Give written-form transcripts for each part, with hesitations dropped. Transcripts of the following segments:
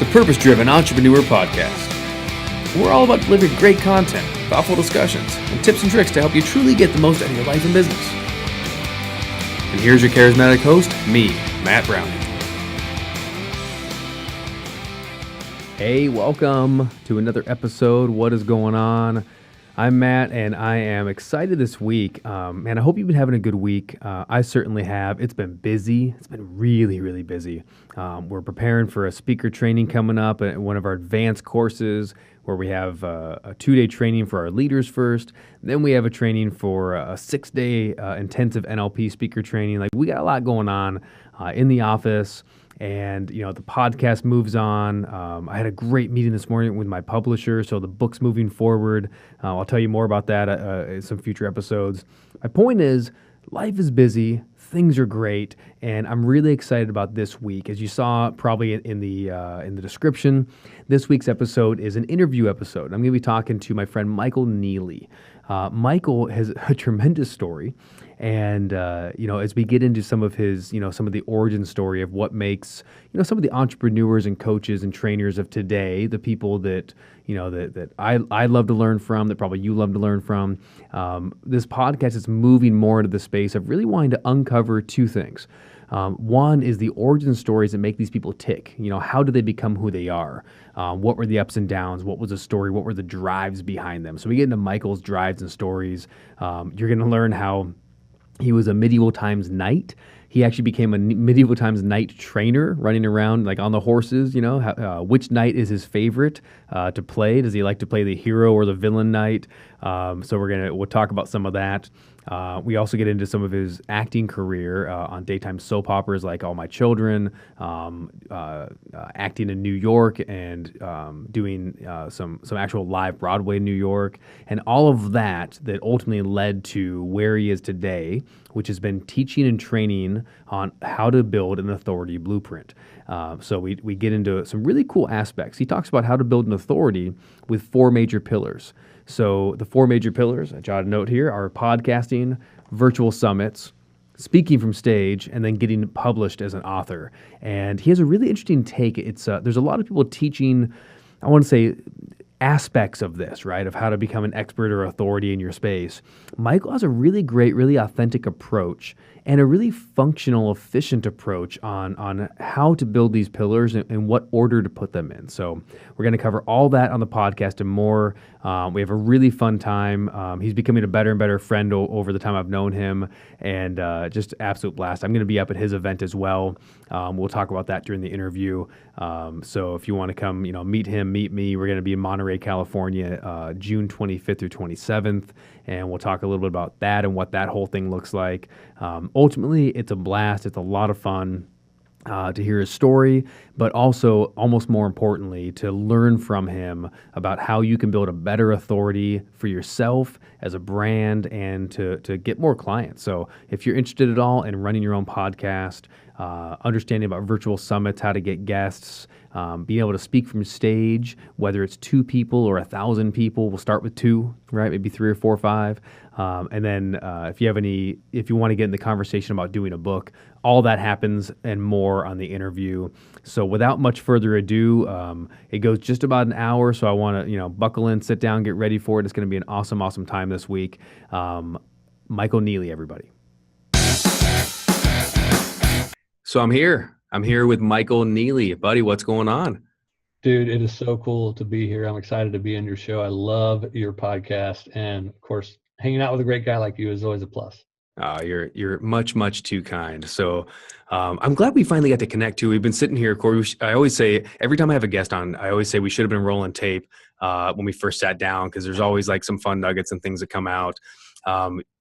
the Purpose-Driven Entrepreneur Podcast. We're all about delivering great content, thoughtful discussions, and tips and tricks to help you truly get the most out of your life and business. And here's your charismatic host, me, Matt Brauning. Hey, welcome to another episode. What is going on? I'm Matt, and I am excited this week. Man, I hope you've been having a good week. I certainly have. It's been busy. It's been really, really busy. We're preparing for a speaker training coming up at one of our advanced courses where we have a 2-day training for our leaders first. Then we have a training for a 6-day intensive NLP speaker training. Like, we got a lot going on in the office. And, you know, the podcast moves on. I had a great meeting this morning with my publisher, so the book's moving forward. I'll tell you more about that in some future episodes. My point is, life is busy, things are great, and I'm really excited about this week. As you saw probably in the description, this week's episode is an interview episode. I'm going to be talking to my friend Michael Neeley. Michael has a tremendous story. And, as we get into some of his, some of the origin story of what makes, some of the entrepreneurs and coaches and trainers of today, the people that, that I love to learn from, that probably you love to learn from, this podcast is moving more into the space of really wanting to uncover two things. One is the origin stories that make these people tick. How do they become who they are? What were the ups and downs? What was the story? What were the drives behind them? So we get into Michael's drives and stories. You're going to learn how he was a medieval times knight. He actually became a medieval times knight trainer, running around like on the horses. Which knight is his favorite to play? Does he like to play the hero or the villain knight? So we'll talk about some of that. We also get into some of his acting career on daytime soap operas like All My Children, acting in New York, and doing some actual live Broadway in New York, and all of that ultimately led to where he is today, which has been teaching and training on how to build an authority blueprint. So we get into some really cool aspects. He talks about how to build an authority with 4 major pillars. So the 4 major pillars, I jotted a note here, are podcasting, virtual summits, speaking from stage, and then getting published as an author. And he has a really interesting take. There's a lot of people teaching, I want to say, aspects of this, right, of how to become an expert or authority in your space. Michael has a really great, really authentic approach and a really functional, efficient approach on how to build these pillars and what order to put them in. So we're going to cover all that on the podcast and more. We have a really fun time. He's becoming a better and better friend over the time I've known him, and just absolute blast. I'm going to be up at his event as well. We'll talk about that during the interview. So if you want to come, meet him, meet me, we're going to be in Monterey, California, June 25th through 27th, and we'll talk a little bit about that and what that whole thing looks like. Ultimately, it's a blast. It's a lot of fun to hear his story, but also, almost more importantly, to learn from him about how you can build a better authority for yourself as a brand and to get more clients. So if you're interested at all in running your own podcast, understanding about virtual summits, how to get guests, being able to speak from stage, whether it's 2 people or 1,000 people, we'll start with 2, right? Maybe 3 or 4 or 5. And then if you want to get in the conversation about doing a book, all that happens and more on the interview. So without much further ado, it goes just about an hour. So I want to, buckle in, sit down, get ready for it. It's going to be an awesome, awesome time this week. Michael Neeley, everybody. So I'm here with Michael Neeley. Buddy, what's going on? Dude, it is so cool to be here. I'm excited to be on your show. I love your podcast. And of course, hanging out with a great guy like you is always a plus. Oh, you're much, much too kind. So I'm glad we finally got to connect too. We've been sitting here, Corey. I always say, every time I have a guest on, I always say we should have been rolling tape when we first sat down, because there's always like some fun nuggets and things that come out.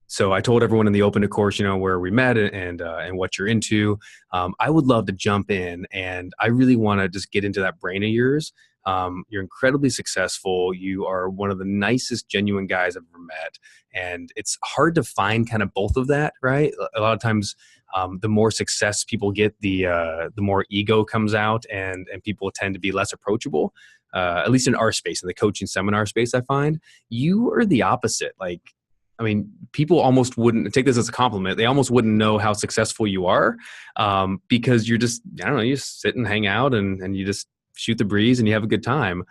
So I told everyone in the open, of course, where we met and what you're into. I would love to jump in, and I really want to just get into that brain of yours. You're incredibly successful. You are one of the nicest, genuine guys I've ever met. And it's hard to find kind of both of that, right? A lot of times, the more success people get, the more ego comes out, and people tend to be less approachable. At least in our space, in the coaching seminar space, I find you are the opposite. People almost wouldn't take this as a compliment. They almost wouldn't know how successful you are, because you're just, I don't know, you just sit and hang out and you just shoot the breeze and you have a good time.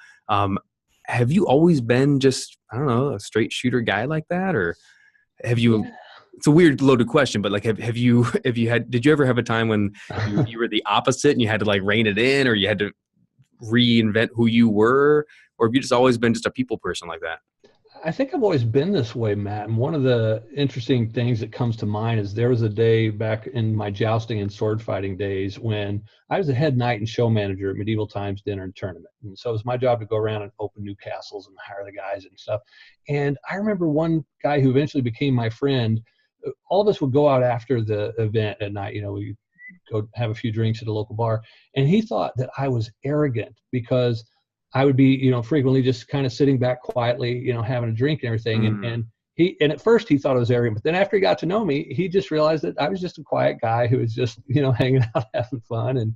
Have you always been just, I don't know, a straight shooter guy like that? Or have you, it's a weird loaded question, but like, have you did you ever have a time when you were the opposite and you had to like rein it in, or you had to reinvent who you were, or have you just always been just a people person like that? I think I've always been this way, Matt. And one of the interesting things that comes to mind is there was a day back in my jousting and sword fighting days when I was the head knight and show manager at Medieval Times Dinner and Tournament. And so it was my job to go around and open new castles and hire the guys and stuff. And I remember one guy who eventually became my friend. All of us would go out after the event at night. We go have a few drinks at a local bar. And he thought that I was arrogant because I would be, frequently just kind of sitting back quietly, having a drink and everything. And at first he thought I was arrogant, but then after he got to know me, he just realized that I was just a quiet guy who was just, hanging out, having fun, and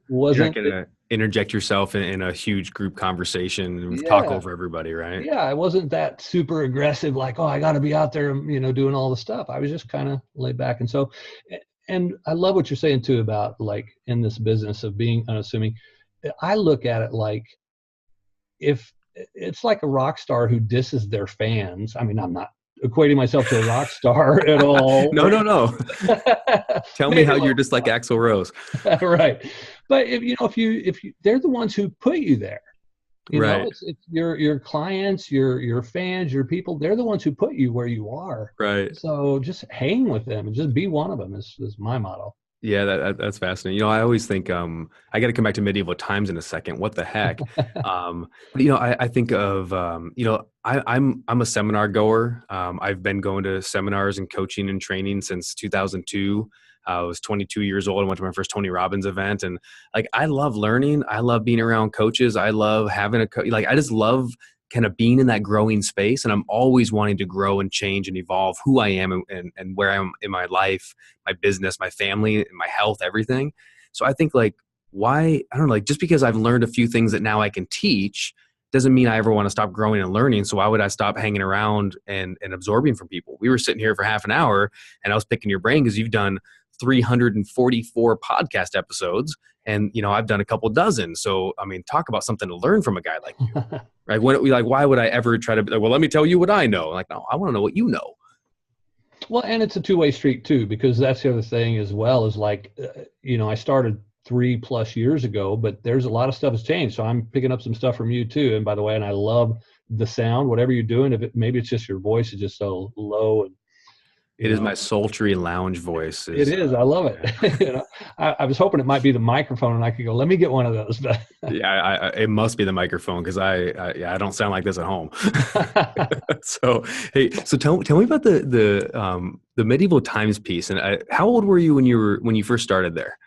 wasn't You're not gonna interject yourself in a huge group conversation and talk over everybody, right? Yeah, I wasn't that super aggressive, like, oh, I got to be out there, doing all the stuff. I was just kind of laid back. And so, and I love what you're saying too about like in this business of being unassuming. I look at it like, if it's like a rock star who disses their fans. I mean, I'm not equating myself to a rock star at all. No. Tell me how you're just like Axl Rose. Right. But if you, they're the ones who put you there. It's your clients, your fans, your people. They're the ones who put you where you are. Right. So just hang with them and just be one of them is my motto. Yeah, that's fascinating. I always think I got to come back to Medieval Times in a second. What the heck? But I think of I'm a seminar goer. I've been going to seminars and coaching and training since 2002. I was 22 years old. I went to my first Tony Robbins event, and like I love learning. I love being around coaches. I love having I just love kind of being in that growing space. And I'm always wanting to grow and change and evolve who I am and where I am in my life, my business, my family, my health, everything. So I think like, why, I don't know, like just because I've learned a few things that now I can teach doesn't mean I ever want to stop growing and learning. So why would I stop hanging around and absorbing from people? We were sitting here for half an hour and I was picking your brain because you've done 344 podcast episodes. And, I've done a couple dozen. So, I mean, talk about something to learn from a guy like you, right? Why would I ever try to be like, well, let me tell you what I know. Like, no, I want to know what you know. Well, and it's a two-way street too, because that's the other thing as well is like, I started 3+ years ago, but there's a lot of stuff has changed. So I'm picking up some stuff from you too. And by the way, and I love the sound, whatever you're doing, maybe it's just your voice is just so low and, it is my sultry lounge voice. It is. I love it. I was hoping it might be the microphone and I could go, let me get one of those. Yeah, it must be the microphone because I don't sound like this at home. So, hey, tell me about the Medieval Times piece. And how old were you when you first started there?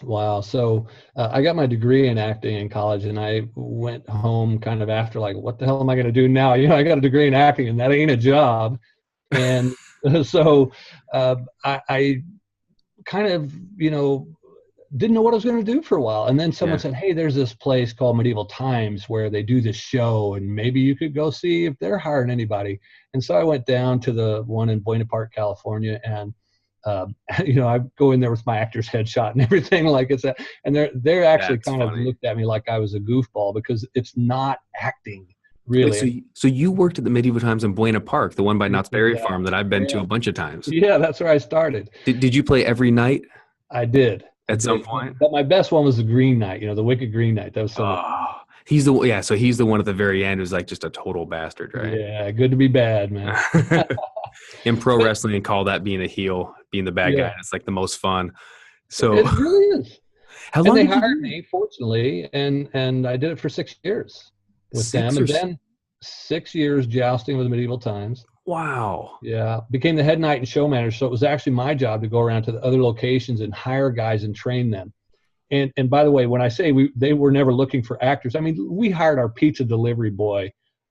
Wow. So I got my degree in acting in college and I went home kind of after like, what the hell am I going to do now? I got a degree in acting and that ain't a job. And so I kind of, didn't know what I was going to do for a while. And then someone said, hey, there's this place called Medieval Times where they do this show and maybe you could go see if they're hiring anybody. And so I went down to the one in Buena Park, California. And, I go in there with my actor's headshot and everything like it's that. And they're actually kind of looked at me like I was a goofball because it's not acting. Really? Wait, so you worked at the Medieval Times in Buena Park, the one by Knott's Berry Farm that I've been to a bunch of times. Yeah, that's where I started. Did you play every night? I did. At some point? But my best one was the Green Knight, the Wicked Green Knight. That was so he's the one at the very end who's like just a total bastard, right? Yeah, good to be bad, man. In pro wrestling, call that being a heel, being the bad guy. It's like the most fun. So it really is. How long and they hired me, fortunately, and I did it for 6 years. With them, and then 6 years jousting with the Medieval Times. Wow. Yeah, became the head knight and show manager. So it was actually my job to go around to the other locations and hire guys and train them. And by the way, when I say they were never looking for actors, I mean we hired our pizza delivery boy,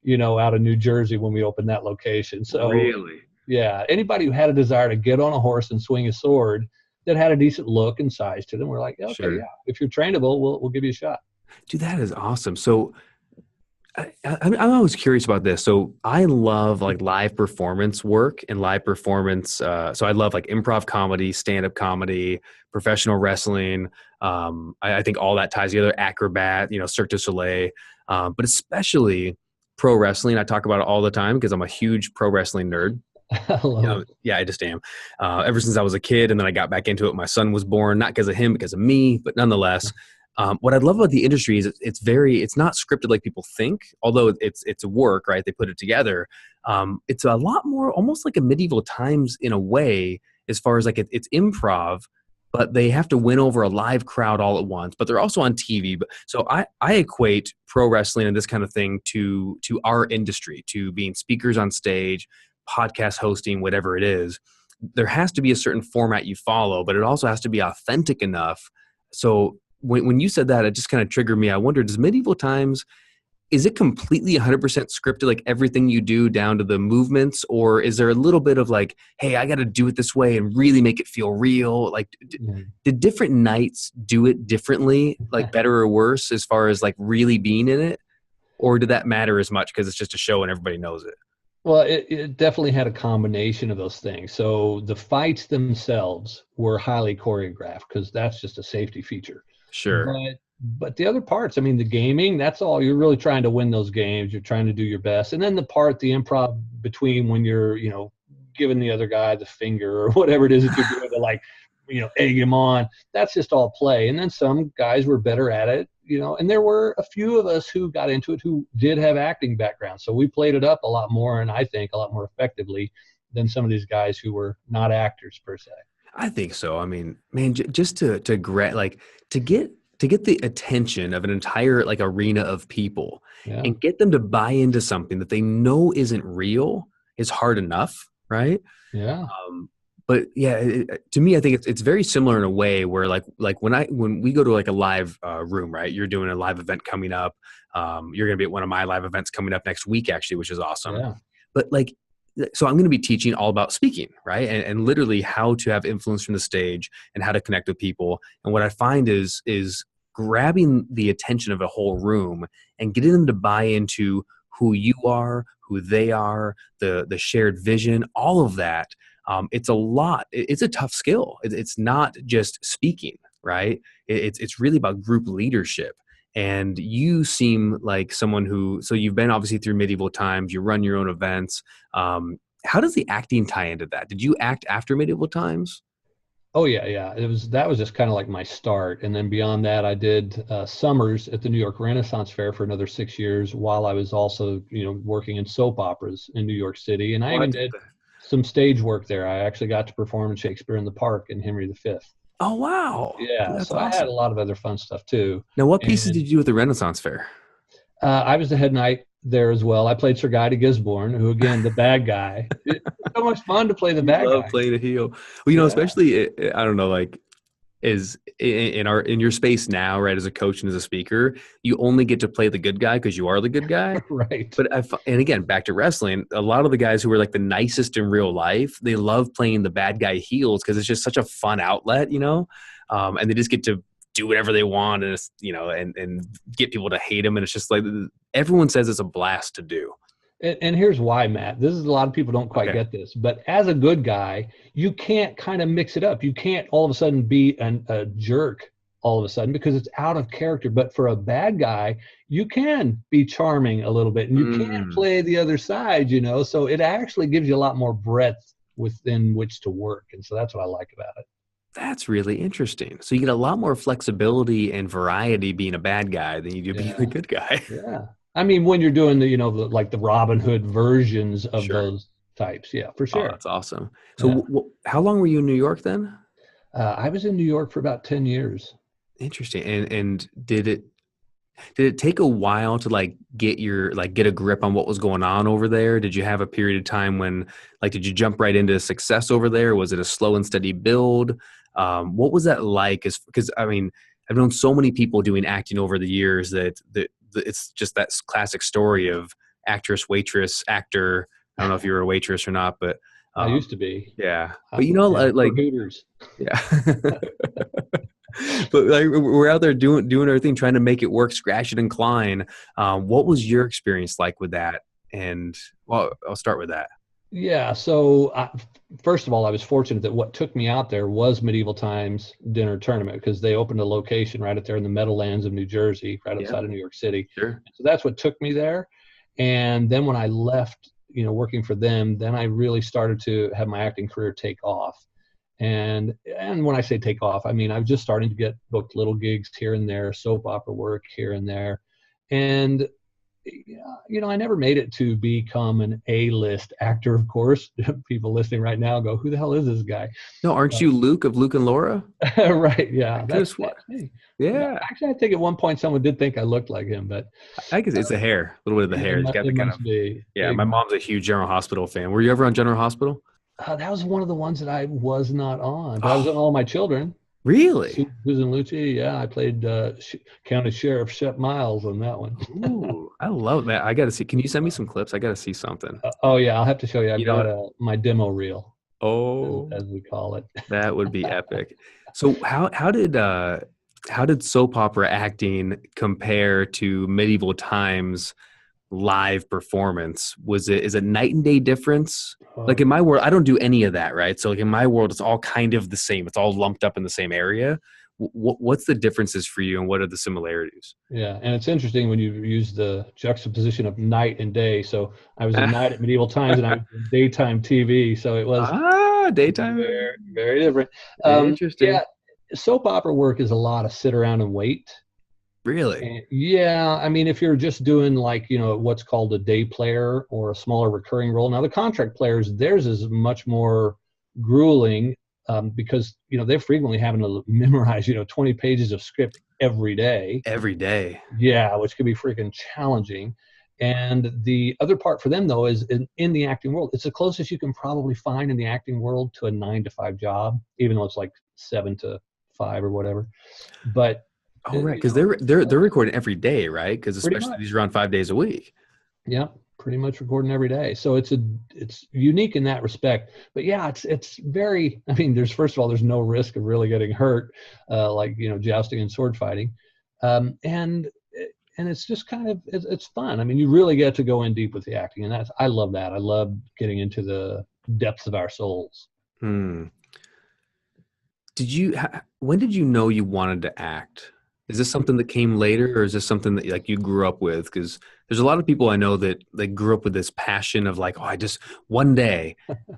out of New Jersey when we opened that location. So really, yeah, anybody who had a desire to get on a horse and swing a sword that had a decent look and size to them, we're like, okay, yeah, if you're trainable, we'll give you a shot. Dude, that is awesome. So I'm always curious about this. So I love like live performance work and live performance. So I love like improv comedy, stand-up comedy, professional wrestling. I think all that ties together. Acrobat, Cirque du Soleil, but especially pro wrestling. I talk about it all the time because I'm a huge pro wrestling nerd. I love it. Yeah, I just am. Ever since I was a kid, and then I got back into it. My son was born, not because of him, because of me, but nonetheless. What I love about the industry is it's not scripted like people think, although it's a work, right? They put it together. It's a lot more almost like a medieval times in a way, as far as like it's improv, but they have to win over a live crowd all at once. But they're also on TV. But so I equate pro wrestling and this kind of thing to our industry, to being speakers on stage, podcast hosting, whatever it is. There has to be a certain format you follow, but it also has to be authentic enough. So when you said that, it just kind of triggered me. I wondered, does medieval times, is it completely 100% scripted, like everything you do down to the movements? Or is there a little bit of like, hey, I got to do it this way and really make it feel real? Like, Mm. did different nights do it differently, like better or worse, as far as like really being in it? Or did that matter as much because it's just a show and everybody knows it? Well, it definitely had a combination of those things. So the fights themselves were highly choreographed because that's just a safety feature. Sure. But the other parts, I mean, the gaming, that's all. You're really trying to win those games. You're trying to do your best. And then the improv between when you're, giving the other guy the finger or whatever it is that you're doing to like, egg him on. That's just all play. And then some guys were better at it, and there were a few of us who got into it who did have acting backgrounds. So we played it up a lot more, and I think a lot more effectively than some of these guys who were not actors per se. I think so. I mean, man, just like to get the attention of an entire like arena of people Yeah. and get them to buy into something that they know isn't real is hard enough, right? Yeah. But yeah, to me, I think it's very similar in a way where like when we go to like a live room, right? You're doing a live event coming up. You're going to be at one of my live events coming up next week, actually, which is awesome. Yeah. But like, so I'm going to be teaching all about speaking, right? And literally how to have influence from the stage and how to connect with people. And what I find is grabbing the attention of a whole room and getting them to buy into who you are, who they are, the shared vision, all of that. It's a lot. It's a tough skill. It's not just speaking, right? It's really about group leadership. And you seem like someone so you've been obviously through medieval times, you run your own events. How does the acting tie into that? Did you act after medieval times? Oh yeah, yeah. That was just kind of like my start, and then beyond that, I did summers at the New York Renaissance Fair for another 6 years, while I was also working in soap operas in New York City, and I even What? did some stage work there. I actually got to perform in Shakespeare in the Park in Henry V. Oh, wow. Yeah, That's so I had awesome. a lot of other fun stuff too. Now, what pieces And did you do at the Renaissance Fair? I was the head knight there as well. I played Sir Guy de Gisborne, who again, the bad guy. It's so much fun to play the You bad love guy. playing a heel. Well, Yeah, especially I don't know, like is in your space now, right? As a coach and as a speaker, you only get to play the good guy because you are the good guy. right. But and again, back to wrestling, a lot of the guys who are like the nicest in real life, they love playing the bad guy heels because it's just such a fun outlet, and they just get to do whatever they want, and it's, and get people to hate them, and it's just like everyone says it's a blast to do. And here's why, Matt. This is a lot of people don't quite Okay. get this, but as a good guy, you can't kind of mix it up. You can't all of a sudden be a jerk all of a sudden because it's out of character. But for a bad guy, you can be charming a little bit and you can Mm. play the other side, So it actually gives you a lot more breadth within which to work. And so that's what I like about it. That's really interesting. So you get a lot more flexibility and variety being a bad guy than you do being a Yeah. good guy. Yeah. I mean, when you're doing like the Robin Hood versions of Sure. those types. Yeah, for Oh, sure. that's awesome. So Yeah. how long were you in New York then? I was in New York for about 10 years. Interesting. And did it take a while to like get a grip on what was going on over there? Did you have a period of time when did you jump right into success over there? Was it a slow and steady build? What was that like? Because I mean, I've known so many people doing acting over the years that it's just that classic story of actress, waitress, actor. I don't know if you were a waitress or not, but I um, used to be. yeah. Uh, But yeah, for like Hooters. yeah. But like we're out there doing our thing, trying to make it work, scratch it and climb. What was your experience like with that? And well, I'll start with that. Yeah. So first of all, I was fortunate that what took me out there was Medieval Times Dinner Tournament because they opened a location right up there in the Meadowlands of New Jersey, right Yeah, outside of New York City. sure. So that's what took me there. And then when I left, working for them, then I really started to have my acting career take off. And when I say take off, I mean I was just starting to get booked little gigs here and there, soap opera work here and there, and I never made it to become an A-list actor. Of course, people listening right now go, "Who the hell is this guy?" No, aren't you Luke of Luke and Laura? Right? I Yeah, could have that's sworn. me. Yeah, Yeah, actually, I think at one point someone did think I looked like him, but I guess it's the hair, a little bit of the hair. It's got the it kind of, must be. yeah. My mom's a huge General Hospital fan. Were you ever on General Hospital? That was one of the ones that I was not on, but I was on Oh, All My Children. really? Susan Lucci, yeah, I played County Sheriff Shep Miles on that one. Ooh, I love that. I got to see. Can you send me some clips? I got to see something. Oh yeah, I'll have to show you. I've You know got what? my demo reel, Oh, as we call it. that would be epic. So how did soap opera acting compare to medieval times live performance? Is it night and day difference? Like Oh in my world, I don't do any of that, right? So like in my world, it's all kind of the same. It's all lumped up in the same area. What's the differences for you, and what are the similarities? yeah, and it's interesting when you use the juxtaposition of night and day. So I was at night at Medieval Times, and I was in daytime TV. So it was Daytime. very, very different. Yeah, Interesting. soap opera work is a lot of sit around and wait. Really? And yeah, I mean, if you're just doing like, what's called a day player or a smaller recurring role. Now, the contract players, theirs is much more grueling because, they're frequently having to memorize, 20 pages of script every day. Every day. Yeah, which could be freaking challenging. And the other part for them, though, is in the acting world, it's the closest you can probably find in the acting world to a 9 to 5 job, even though it's like 7 to 5 or whatever. But, Oh, right, because they're recording every day, right? Because pretty especially much. these are on 5 days a week. Yeah, pretty much recording every day. So it's unique in that respect. But yeah, it's very. I mean, first of all, there's no risk of really getting hurt, like jousting and sword fighting, and it's just kind of it's fun. I mean, you really get to go in deep with the acting, and I love that. I love getting into the depths of our souls. Hmm. When did you know you wanted to act? Is this something that came later, or is this something that like you grew up with? Because there's a lot of people I know that grew up with this passion of like, oh, I just one day.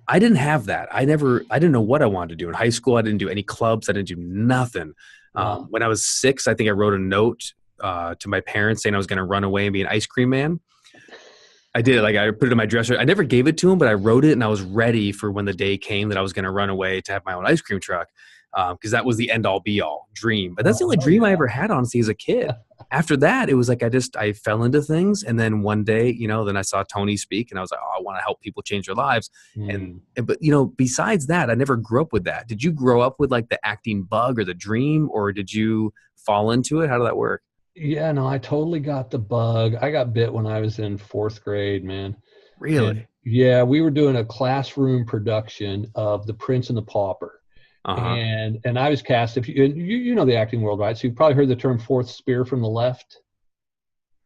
I didn't have that. I didn't know what I wanted to do in high school. I didn't do any clubs. I didn't do nothing. Wow. When I was 6, I think I wrote a note to my parents saying I was going to run away and be an ice cream man. I did. Like I put it in my dresser. I never gave it to him, but I wrote it, and I was ready for when the day came that I was going to run away to have my own ice cream truck, because that was the end all be all dream. But that's the Oh, only hell dream I yeah. ever had, honestly, as a kid. After that, it was like I fell into things, and then one day, then I saw Tony speak, and I was like, oh, I want to help people change their lives. Hmm. But besides that, I never grew up with that. Did you grow up with like the acting bug or the dream, or did you fall into it? How did that work? Yeah, no, I totally got the bug. I got bit when I was in fourth grade, man. And Really? yeah, we were doing a classroom production of The Prince and the Pauper. Uh huh. And I was cast. If you know the acting world, right? So you've probably heard the term fourth spear from the left.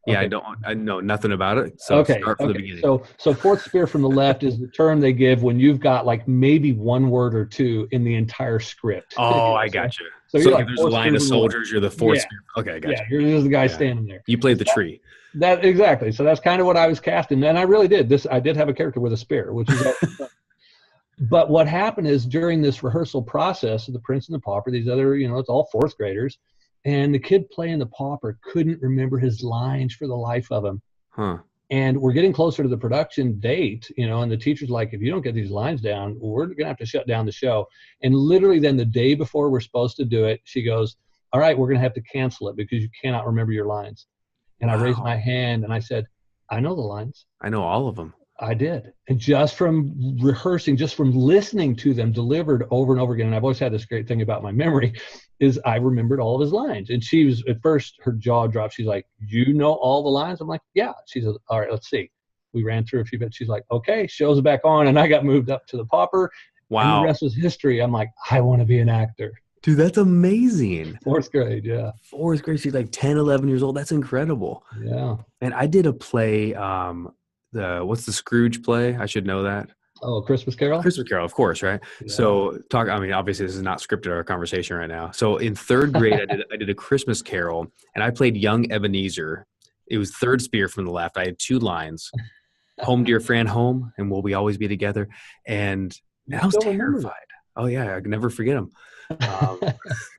Yeah, Okay. I know nothing about it. So Okay. start from the Okay. beginning. So fourth spear from the left is the term they give when you've got like maybe one word or two in the entire script. Oh, I So, got you. so So you're like if like there's a fourth line spear of from the left. soldiers, you're the fourth Yeah. spear. Okay, I got Yeah. you. You're just the guy Yeah. standing there. You played the tree. That exactly. So that's kind of what I was casting. And I really did this. I did have a character with a spear, which is but what happened is during this rehearsal process of The Prince and the Pauper, these other, it's all fourth graders, and the kid playing the pauper couldn't remember his lines for the life of him. Huh. And we're getting closer to the production date, and the teacher's like, if you don't get these lines down, we're going to have to shut down the show. And literally then the day before we're supposed to do it, she goes, all right, we're going to have to cancel it because you cannot remember your lines. And I raised Wow. my hand and I said, I know the lines. I know all of them. I did. And just from rehearsing, just from listening to them delivered over and over again, and I've always had this great thing about my memory, is I remembered all of his lines. And she was, at first, her jaw dropped. She's like, you know all the lines? I'm like, yeah. She says, all right, let's see. We ran through a few bits. She's like, okay, show's back on. And I got moved up to the pauper, and the Wow. rest was history. I'm like, I want to be an actor. Dude, that's amazing. Fourth grade, yeah. Fourth grade, she's like 10, 11 years old. That's incredible. Yeah. And I did a play, what's the Scrooge play? I should know that. Oh, Christmas Carol? Christmas Carol, of course, right? Yeah. So I mean, obviously this is not scripted our conversation right now. So in third grade, I did a Christmas Carol and I played young Ebenezer. It was third spear from the left. I had two lines, home dear friend, home, and will we always be together? And You I was still remember terrified. Oh yeah, I can never forget them.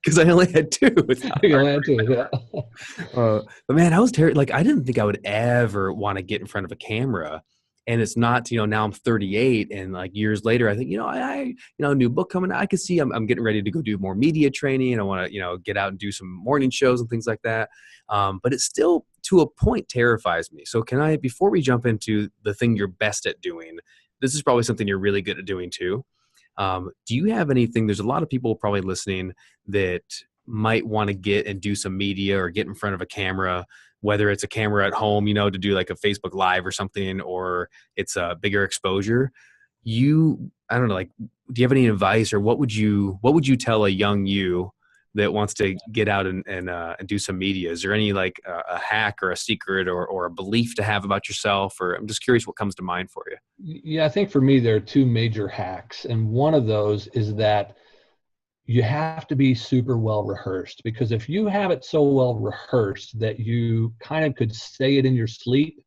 Because I only had two. It's not You hard. only had two, yeah. But man, I was terrified. Like I didn't think I would ever want to get in front of a camera. And it's not, now I'm 38 and like years later, I think, new book coming out. I could see I'm getting ready to go do more media training. I want to, get out and do some morning shows and things like that. But it still, to a point, terrifies me. So before we jump into the thing you're best at doing, this is probably something you're really good at doing too. Do you have anything? There's a lot of people probably listening that might want to get and do some media or get in front of a camera, whether it's a camera at home, to do like a Facebook Live or something, or it's a bigger exposure. I don't know, like, do you have any advice or what would you tell a young you that wants to get out and do some media? Is there any like a hack or a secret or a belief to have about yourself? Or I'm just curious what comes to mind for you. Yeah, I think for me, there are two major hacks. And one of those is that you have to be super well rehearsed, because if you have it so well rehearsed that you kind of could say it in your sleep,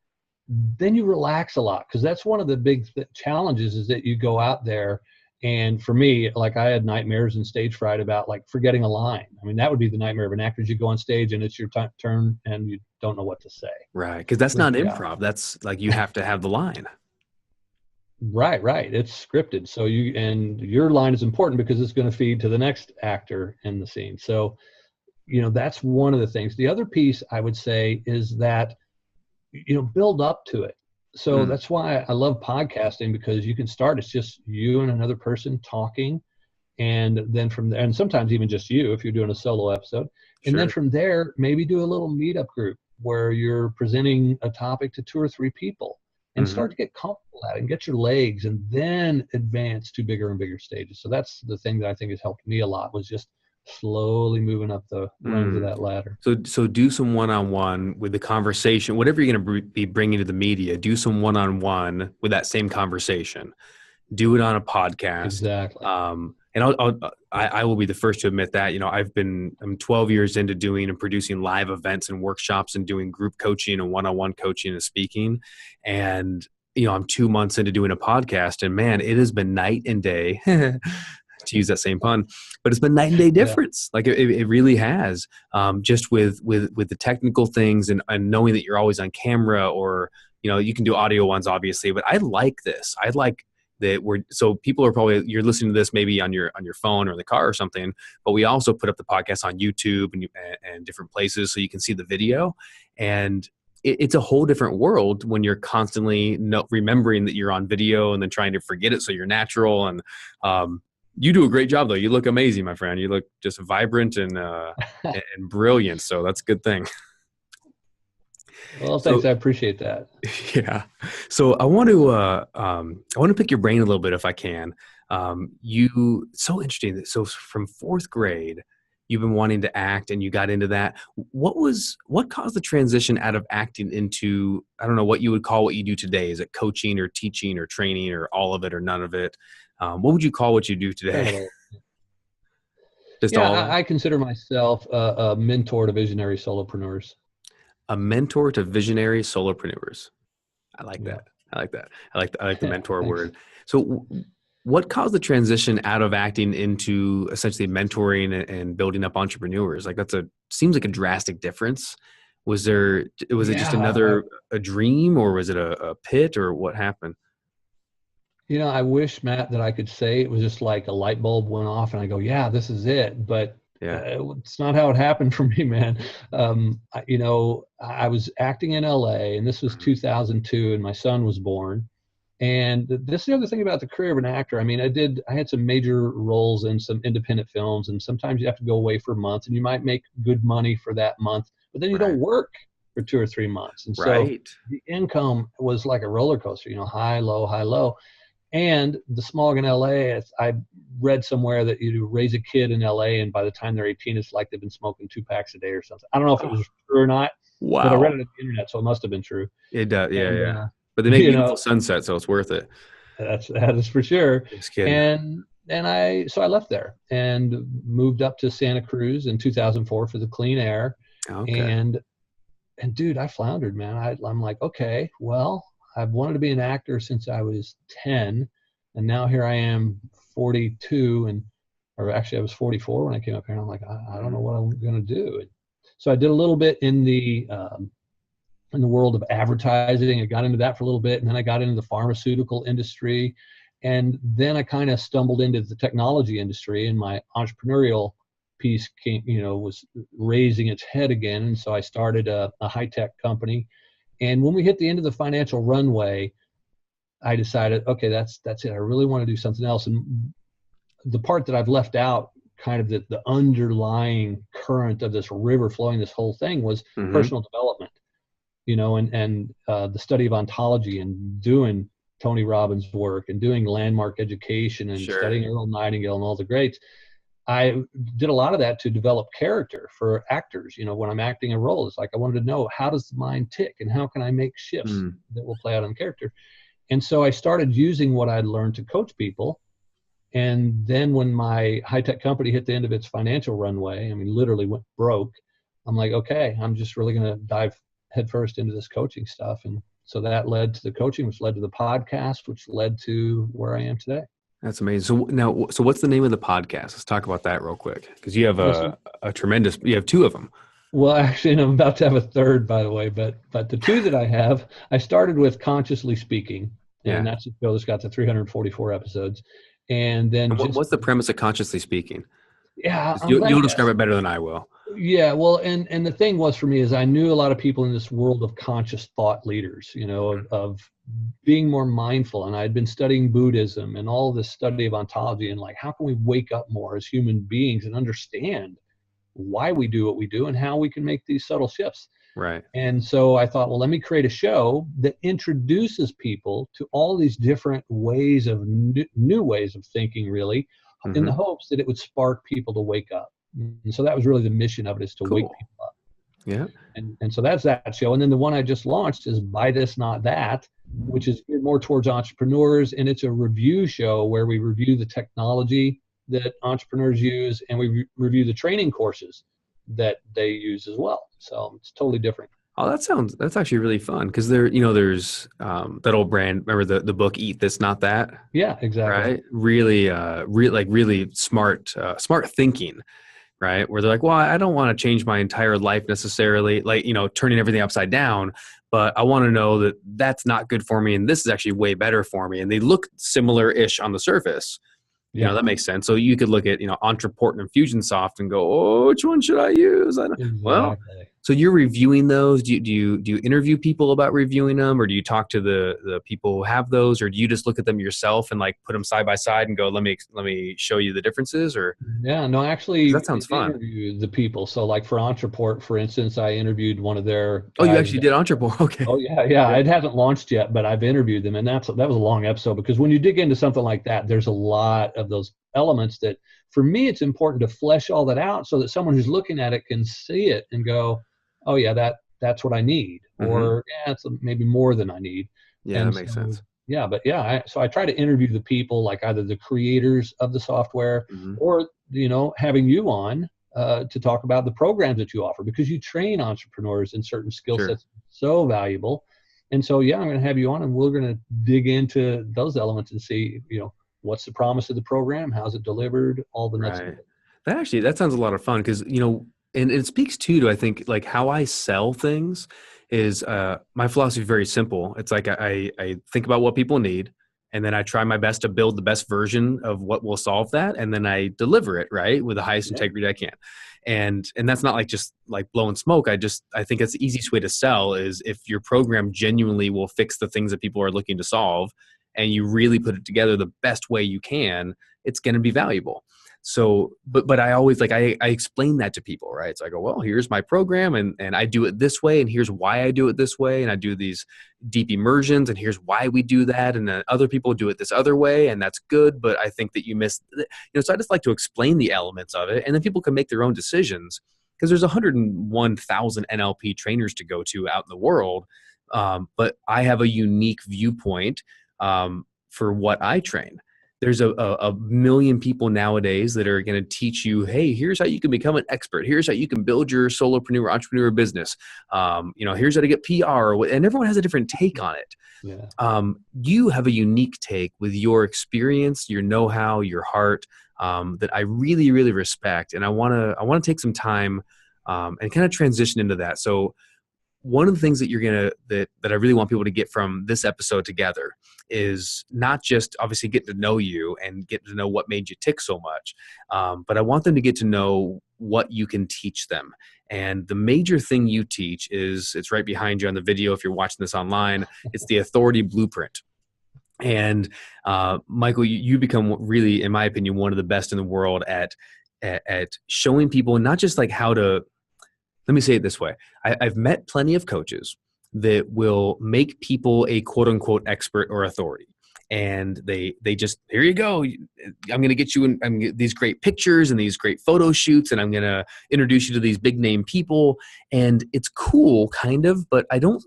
then you relax a lot. Because that's one of the big challenges, is that you go out there. And for me, like, I had nightmares and stage fright about like forgetting a line. I mean, that would be the nightmare of an actor. You go on stage and it's your turn and you don't know what to say. Right. Because that's not improv. That's like, you have to have the line. Right. It's scripted. So your line is important because it's going to feed to the next actor in the scene. So, that's one of the things. The other piece I would say is that, build up to it. So that's why I love podcasting, because you can start, it's just you and another person talking. And then from there, and sometimes even just you, if you're doing a solo episode. And then from there, maybe do a little meetup group where you're presenting a topic to 2 or 3 people. And start to get comfortable at it and get your legs, and then advance to bigger and bigger stages. So that's the thing that I think has helped me a lot, was just slowly moving up the rungs of that ladder. So do some one-on-one with the conversation, whatever you're going to be bringing to the media, do some one-on-one with that same conversation. Do it on a podcast. Exactly. And I will be the first to admit that, I'm 12 years into doing and producing live events and workshops and doing group coaching and one-on-one coaching and speaking. And, I'm 2 months into doing a podcast, and man, it has been night and day to use that same pun, but it's been night and day difference. Yeah. Like it really has, just with the technical things and knowing that you're always on camera, or, you can do audio ones obviously, but I like this. I like that so people are probably, you're listening to this maybe on your phone or in the car or something, but we also put up the podcast on YouTube and different places so you can see the video. And it's a whole different world when you're constantly remembering that you're on video and then trying to forget it so you're natural. And you do a great job though. You look amazing, my friend. You look just vibrant and brilliant. So that's a good thing. Well, thanks. I appreciate that. Yeah. So I want to pick your brain a little bit if I can. So interesting. So from 4th grade, you've been wanting to act and you got into that. What caused the transition out of acting into, I don't know what you would call what you do today? Is it coaching or teaching or training or all of it or none of it? What would you call what you do today? I consider myself a mentor to visionary solopreneurs. A mentor to visionary solopreneurs. I like that. I like the mentor word. So what caused the transition out of acting into essentially mentoring and building up entrepreneurs? Like seems like a drastic difference. Was it just a dream, or was it a pit, or what happened? I wish, Matt, that I could say it was just like a light bulb went off and I go, yeah, this is it. But it's not how it happened for me, man. I was acting in LA, and this was 2002, and my son was born. And this is the other thing about the career of an actor. I mean, I had some major roles in some independent films, and sometimes you have to go away for months, and you might make good money for that month, but then you don't work for 2 or 3 months. And so the income was like a roller coaster, high, low, high, low. And the smog in LA, I read somewhere that you raise a kid in LA, and by the time they're 18, it's like they've been smoking 2 packs a day or something. I don't know if it Oh, was true or not, but I read wow. it on the internet, so it must have been true. It does. Yeah, And yeah. But they make you beautiful know, sunsets, so it's worth it. that is for sure. Just kidding. And I left there and moved up to Santa Cruz in 2004 for the clean air. Okay. And dude, I floundered, man. I'm like, okay, well, I've wanted to be an actor since I was 10, and now here I am, 42, or actually I was 44 when I came up here. And I'm like, I don't know what I'm gonna do. And so I did a little bit in the world of advertising. I got into that for a little bit, and then I got into the pharmaceutical industry, and then I kind of stumbled into the technology industry, and my entrepreneurial piece was raising its head again. And so I started a high-tech company. And when we hit the end of the financial runway, I decided, okay, that's it. I really want to do something else. And the part that I've left out, kind of the underlying current of this river flowing this whole thing, was personal development, and the study of ontology, and doing Tony Robbins' work, and doing landmark education, and studying Earl Nightingale and all the greats. I did a lot of that to develop character for actors. When I'm acting a role, it's like I wanted to know, how does the mind tick, and how can I make shifts that will play out on character. And so I started using what I'd learned to coach people. And then when my high-tech company hit the end of its financial runway, I mean, literally went broke, I'm like, okay, I'm just really going to dive headfirst into this coaching stuff. And so that led to the coaching, which led to the podcast, which led to where I am today. That's amazing. So what's the name of the podcast? Let's talk about that real quick, because you have you have 2 of them. Well, actually, and I'm about to have a third, by the way, but the 2 that I have, I started with Consciously Speaking, and that's a show that's got the 344 episodes. And then what's the premise of Consciously Speaking? Yeah, you'll describe it better than I will. Yeah, well, and the thing was for me is I knew a lot of people in this world of conscious thought leaders, of being more mindful. And I'd been studying Buddhism and all this study of ontology, and like, how can we wake up more as human beings and understand why we do what we do and how we can make these subtle shifts. Right. And so I thought, well, let me create a show that introduces people to all these different ways of new ways of thinking, really, in the hopes that it would spark people to wake up. And so that was really the mission of it, is to wake people up. Yeah. And so that's that show. And then the one I just launched is Buy This, Not That, which is geared more towards entrepreneurs. And it's a review show where we review the technology that entrepreneurs use, and we review the training courses that they use as well. So it's totally different. Oh, that's actually really fun, because there's that old brand. Remember the book Eat This, Not That? Yeah, exactly. Right. Really, really smart thinking, right? Where they're like, well, I don't want to change my entire life necessarily, like, turning everything upside down, but I want to know that that's not good for me, and this is actually way better for me. And they look similar-ish on the surface. That makes sense. So you could look at, Ontraport and Infusionsoft and go, oh, which one should I use? Well, so you're reviewing those. Do you interview people about reviewing them, or do you talk to the people who have those, or do you just look at them yourself and like put them side by side and go, let me show you the differences? Or actually, that sounds fun. Interview the people. So like for Ontraport, for instance, I interviewed one of their. Oh, you actually did Ontraport? Okay. Oh yeah. It hasn't launched yet, but I've interviewed them, and that was a long episode, because when you dig into something like that, there's a lot of those elements that, for me, it's important to flesh all that out so that someone who's looking at it can see it and go, oh yeah, that's what I need, or it's maybe more than I need. Yeah, that makes sense. Yeah, but so I try to interview the people, like either the creators of the software, or having you on to talk about the programs that you offer, because you train entrepreneurs in certain skill sets, so valuable. And so I'm going to have you on, and we're going to dig into those elements and see what's the promise of the program, how's it delivered, all the nuts. Right. That sounds a lot of fun, because and it speaks to I think, like, how I sell things is my philosophy is very simple. It's like I think about what people need, and then I try my best to build the best version of what will solve that, and then I deliver it with the highest integrity I can. And that's not like just like blowing smoke. I think that's the easiest way to sell, is if your program genuinely will fix the things that people are looking to solve, and you really put it together the best way you can, it's going to be valuable. So, but I always like, I explain that to people, right? So I go, well, here's my program and I do it this way. And here's why I do it this way. And I do these deep immersions and here's why we do that. And then other people do it this other way. And that's good. But I think that you missed, so I just like to explain the elements of it and then people can make their own decisions because there's 101,000 NLP trainers to go to out in the world. But I have a unique viewpoint for what I train. There's a million people nowadays that are going to teach you, hey, here's how you can become an expert. Here's how you can build your solopreneur, entrepreneur business. Here's how to get PR. And everyone has a different take on it. Yeah. You have a unique take with your experience, your know-how, your heart that I really, really respect. And I want to take some time and kind of transition into that. So one of the things that that I really want people to get from this episode together is not just obviously getting to know you and getting to know what made you tick so much, but I want them to get to know what you can teach them. And the major thing you teach it's right behind you on the video if you're watching this online. It's the authority blueprint. And Michael, you become really, in my opinion, one of the best in the world at showing people not just like how to. Let me say it this way. I've met plenty of coaches that will make people a quote unquote expert or authority. And they just, here you go. I'm going to get you these great pictures and these great photo shoots. And I'm going to introduce you to these big name people. And it's cool kind of, but I don't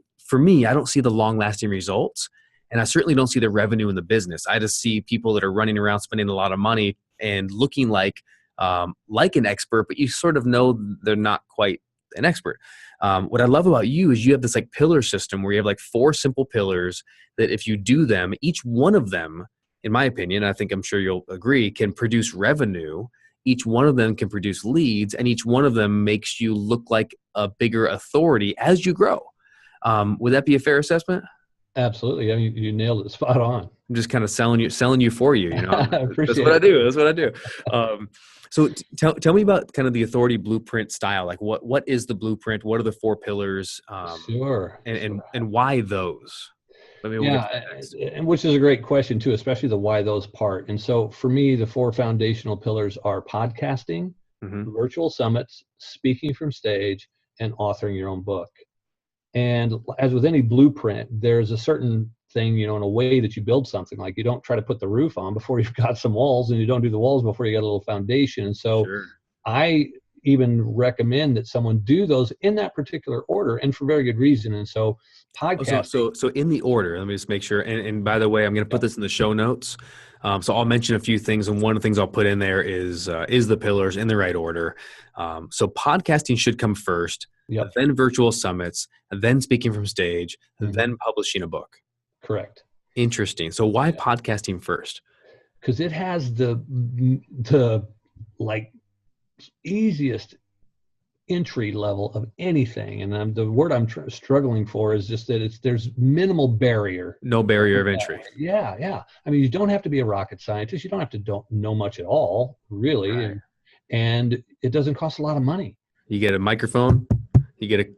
see the long lasting results. And I certainly don't see the revenue in the business. I just see people that are running around spending a lot of money and looking like an expert, but you sort of know they're not quite an expert. What I love about you is you have this like pillar system where you have like 4 simple pillars that if you do them, each one of them, in my opinion, I'm sure you'll agree, can produce revenue. Each one of them can produce leads, and each one of them makes you look like a bigger authority as you grow. Would that be a fair assessment? Absolutely. I mean, you nailed it spot on. I'm just kind of selling you for you. I appreciate That's what I do. That's what I do. So tell me about kind of the authority blueprint style. Like what is the blueprint? What are the 4 pillars? Sure. And why those? And which is a great question too, especially the why those part. And so for me, the 4 foundational pillars are podcasting, virtual summits, speaking from stage, and authoring your own book. And as with any blueprint, there's a certain thing, in a way that you build something. Like you don't try to put the roof on before you've got some walls, and you don't do the walls before you got a little foundation. And so I even recommend that someone do those in that particular order, and for very good reason. And so podcasting. So in the order, let me just make sure. And by the way, I'm going to put this in the show notes. So I'll mention a few things, and one of the things I'll put in there is the pillars in the right order. So podcasting should come first, then virtual summits, then speaking from stage, then publishing a book. Correct. Interesting. So why podcasting first? Because it has the like easiest entry level of anything, and the word I'm struggling for is just that there's minimal barrier. No barrier of entry. Yeah. I mean, you don't have to be a rocket scientist. You don't have to know much at all, really, right. and it doesn't cost a lot of money. You get a microphone, you get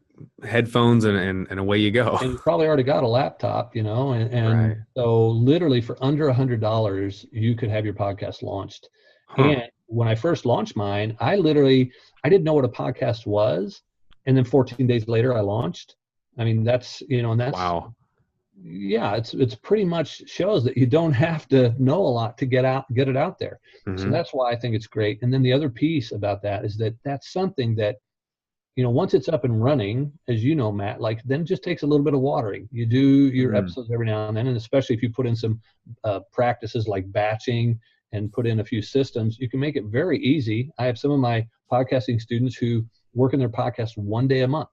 headphones, and away you go. And you probably already got a laptop, and right. So literally for under $100, you could have your podcast launched. And when I first launched mine, I didn't know what a podcast was. And then 14 days later, I launched. I mean, that's, and that's, wow. Yeah, it's pretty much shows that you don't have to know a lot to get it out there. So that's why I think it's great. And then the other piece about that is that that's something that, once it's up and running, as you know, Matt, like then it just takes a little bit of watering. You do your episodes every now and then, and especially if you put in some practices like batching and put in a few systems, you can make it very easy. I have some of my podcasting students who work in their podcast one day a month,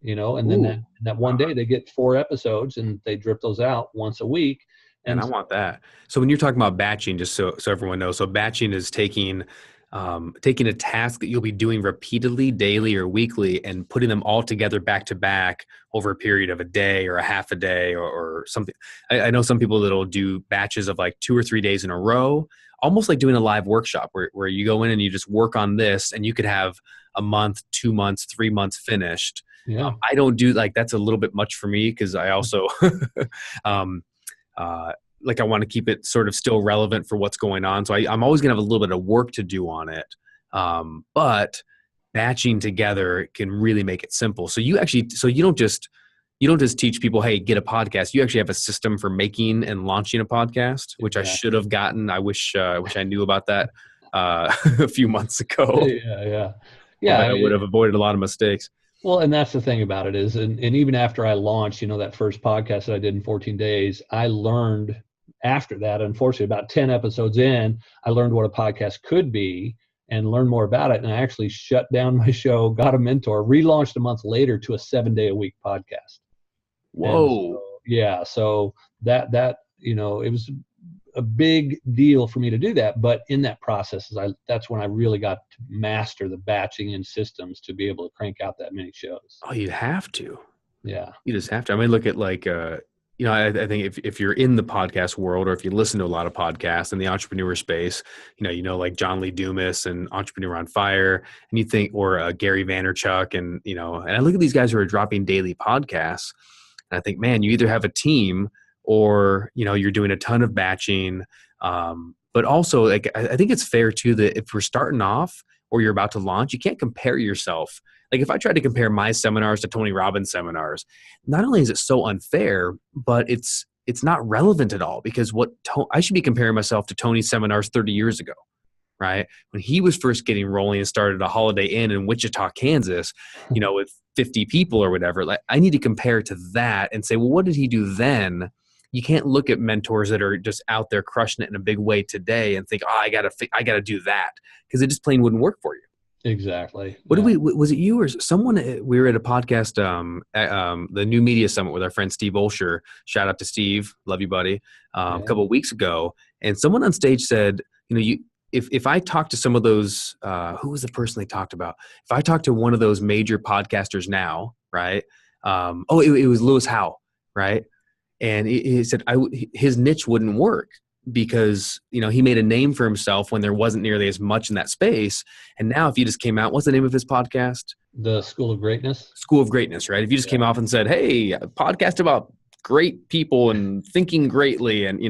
and then that one day they get 4 episodes and they drip those out once a week. And I want that. So when you're talking about batching, just so everyone knows, so batching is taking a task that you'll be doing repeatedly, daily or weekly, and putting them all together back to back over a period of a day or a half a day or something. I know some people that'll do batches of like 2 or 3 days in a row, almost like doing a live workshop where you go in and you just work on this, and you could have a month, 2 months, 3 months finished. Yeah. I don't do that's a little bit much for me because I also, like I want to keep it sort of still relevant for what's going on. So I'm always going to have a little bit of work to do on it. But batching together can really make it simple. So you don't just teach people, hey, get a podcast. You actually have a system for making and launching a podcast, which I should have gotten. I wish I knew about that a few months ago. Yeah. I would have avoided a lot of mistakes. Well, and that's the thing about it is, and even after I launched, that first podcast that I did in 14 days, I learned after that, unfortunately, about 10 episodes in, I learned what a podcast could be and learned more about it. And I actually shut down my show, got a mentor, relaunched a month later to a 7-day-a-week podcast. Whoa. So that it was a big deal for me to do that. But in that process, that's when I really got to master the batching and systems to be able to crank out that many shows. Oh, you'd have to. Yeah. You just have to. I mean, look at like, I think if you're in the podcast world, or if you listen to a lot of podcasts in the entrepreneur space, like John Lee Dumas and Entrepreneur on Fire, and you think, or Gary Vaynerchuk, and I look at these guys who are dropping daily podcasts, and I think, man, you either have a team or, you're doing a ton of batching. But also, like, I think it's fair too that if we're starting off or you're about to launch, you can't compare yourself. Like if I tried to compare my seminars to Tony Robbins seminars, not only is it so unfair, but it's not relevant at all, because I should be comparing myself to Tony's seminars 30 years ago, right? When he was first getting rolling and started a Holiday Inn in Wichita, Kansas, with 50 people or whatever. Like I need to compare to that and say, well, what did he do then? You can't look at mentors that are just out there crushing it in a big way today and think, I gotta do that, because it just plain wouldn't work for you. Exactly. Was it you or someone? We were at a podcast, the New Media Summit with our friend Steve Olsher. Shout out to Steve, love you, buddy. A couple of weeks ago, and someone on stage said, if I talk to some of those, who was the person they talked about? If I talk to one of those major podcasters now, right? It was Lewis Howe, right? And he said his niche wouldn't work because, he made a name for himself when there wasn't nearly as much in that space. And now if you just came out, what's the name of his podcast? The School of Greatness. School of Greatness, right? If you just came off and said, hey, a podcast about great people and thinking greatly, and,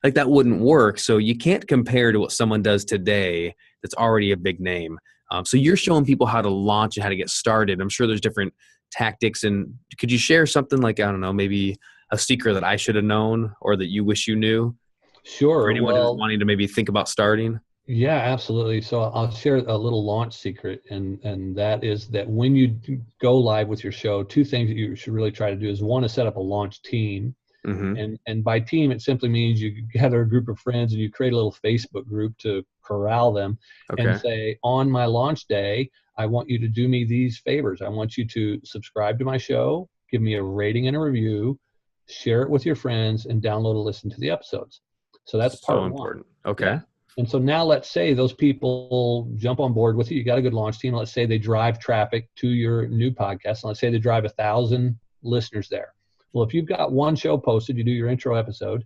like that wouldn't work. So you can't compare to what someone does today that's already a big name. So you're showing people how to launch and how to get started. I'm sure there's different tactics. And could you share something like, I don't know, maybe a secret that I should have known or that you wish you knew? Sure. For anyone who's wanting to maybe think about starting? Yeah, absolutely. So I'll share a little launch secret, and that is that when you go live with your show, two things that you should really try to do is, one, is set up a launch team. Mm-hmm. And by team, it simply means you gather a group of friends and you create a little Facebook group to corral them and say, on my launch day, I want you to do me these favors. I want you to subscribe to my show, give me a rating and a review, share it with your friends, and download and listen to the episodes. So that's part important. One. Okay. Yeah. And so now let's say those people jump on board with you. You got a good launch team. Let's say they drive traffic to your new podcast. And let's say they drive 1,000 listeners there. Well, if you've got one show posted, you do your intro episode,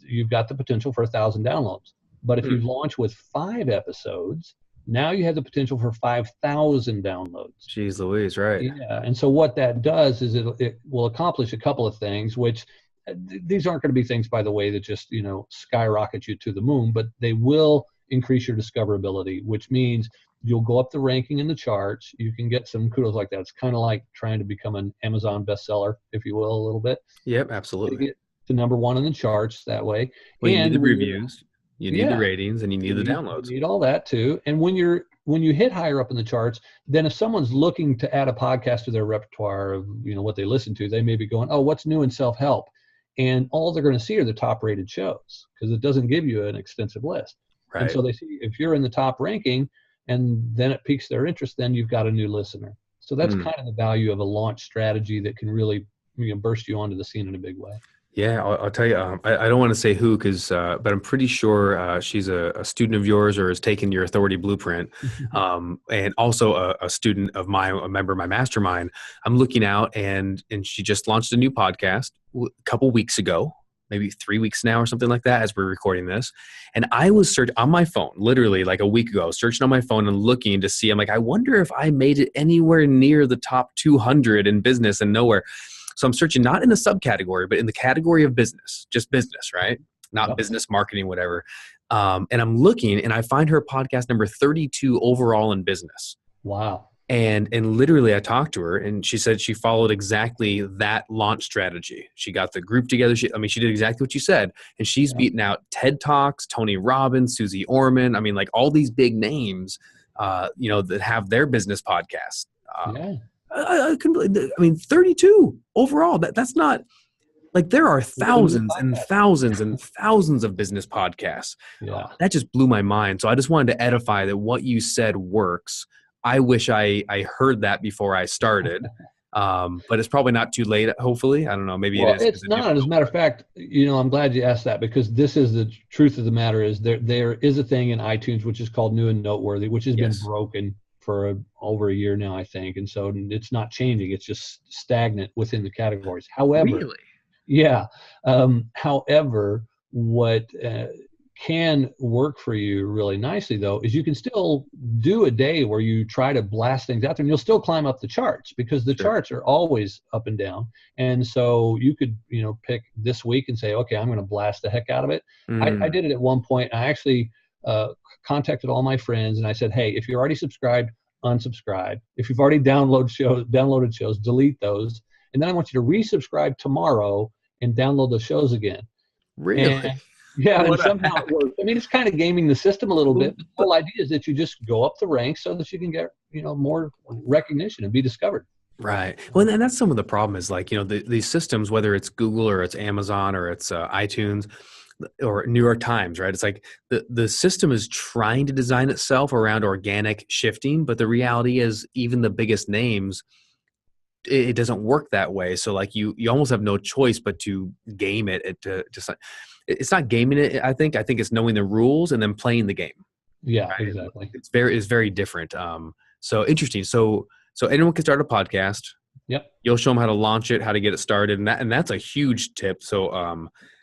you've got the potential for 1,000 downloads. But if you launch with 5 episodes, now you have the potential for 5,000 downloads. Jeez Louise, right. Yeah. And so what that does is it will accomplish a couple of things, which these aren't going to be things, by the way, that just, skyrocket you to the moon, but they will increase your discoverability, which means you'll go up the ranking in the charts. You can get some kudos like that. It's kind of like trying to become an Amazon bestseller, if you will, a little bit. Yep, absolutely. You get to number 1 in the charts that way. Well, you need the reviews, you need the ratings, and you need the downloads. You need all that too. And when you hit higher up in the charts, then if someone's looking to add a podcast to their repertoire of, what they listen to, they may be going, oh, what's new in self-help? And all they're going to see are the top rated shows, because it doesn't give you an extensive list. Right. And so they see if you're in the top ranking and then it piques their interest, then you've got a new listener. So that's kind of the value of a launch strategy that can really burst you onto the scene in a big way. Yeah, I'll tell you, I don't want to say who, but I'm pretty sure she's a student of yours or has taken your authority blueprint. And also a student of mine, a member of my mastermind. I'm looking out and she just launched a new podcast a couple weeks ago, maybe 3 weeks now or something like that as we're recording this. And I was searching on my phone, literally like a week ago, searching on my phone and looking to see, I'm like, I wonder if I made it anywhere near the top 200 in business, and nowhere. So I'm searching not in the subcategory, but in the category of business, just business, right? Not Yep. business marketing, whatever. And I'm looking and I find her podcast number 32 overall in business. Wow. And literally I talked to her and she said she followed exactly that launch strategy. She got the group together. She did exactly what you said. And she's beaten out TED Talks, Tony Robbins, Susie Orman. I mean, like all these big names, that have their business podcasts. Yeah. I couldn't believe, I mean, 32 overall. That's not like there are thousands and thousands and thousands of business podcasts. Yeah. That just blew my mind. So I just wanted to edify that what you said works. I wish I heard that before I started, but it's probably not too late. Hopefully, I don't know. Maybe Well, it is. it's not. As a matter of fact, I'm glad you asked that, because this is the truth of the matter. Is there is a thing in iTunes which is called New and Noteworthy, which has been broken for over a year now, I think, and so it's not changing. It's just stagnant within the categories. However, really? Yeah. However, what can work for you really nicely, though, is you can still do a day where you try to blast things out there, and you'll still climb up the charts, because the charts are always up and down. And so you could, pick this week and say, okay, I'm going to blast the heck out of it. I did it at one point. I actually contacted all my friends and I said, hey, if you're already subscribed, unsubscribe. If you've already downloaded shows, delete those. And then I want you to resubscribe tomorrow and download the shows again. Really? And, and somehow it works. I mean, it's kind of gaming the system a little bit. But the whole idea is that you just go up the ranks so that you can get, more recognition and be discovered. Right. Well, and that's some of the problem is like, these systems, whether it's Google or it's Amazon or it's iTunes or New York Times, right? It's like the system is trying to design itself around organic shifting, but the reality is even the biggest names, it doesn't work that way. So like you almost have no choice but to game it. It's not gaming it. I think it's knowing the rules and then playing the game. Yeah, Right? exactly. It's very different. So interesting. So anyone can start a podcast. Yep. You'll show them how to launch it, how to get it started. And that's a huge tip. So,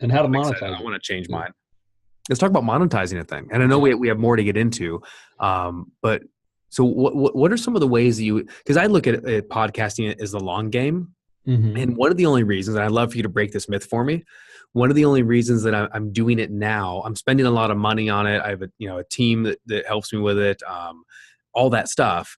and how to monetize. I want to change mine. Let's talk about monetizing a thing. And I know we have more to get into, but so what are some of the ways that because I look at podcasting as the long game. Mm-hmm. And one of the only reasons, and I'd love for you to break this myth for me, one of the only reasons that I'm doing it now, I'm spending a lot of money on it. I have a team that helps me with it, all that stuff.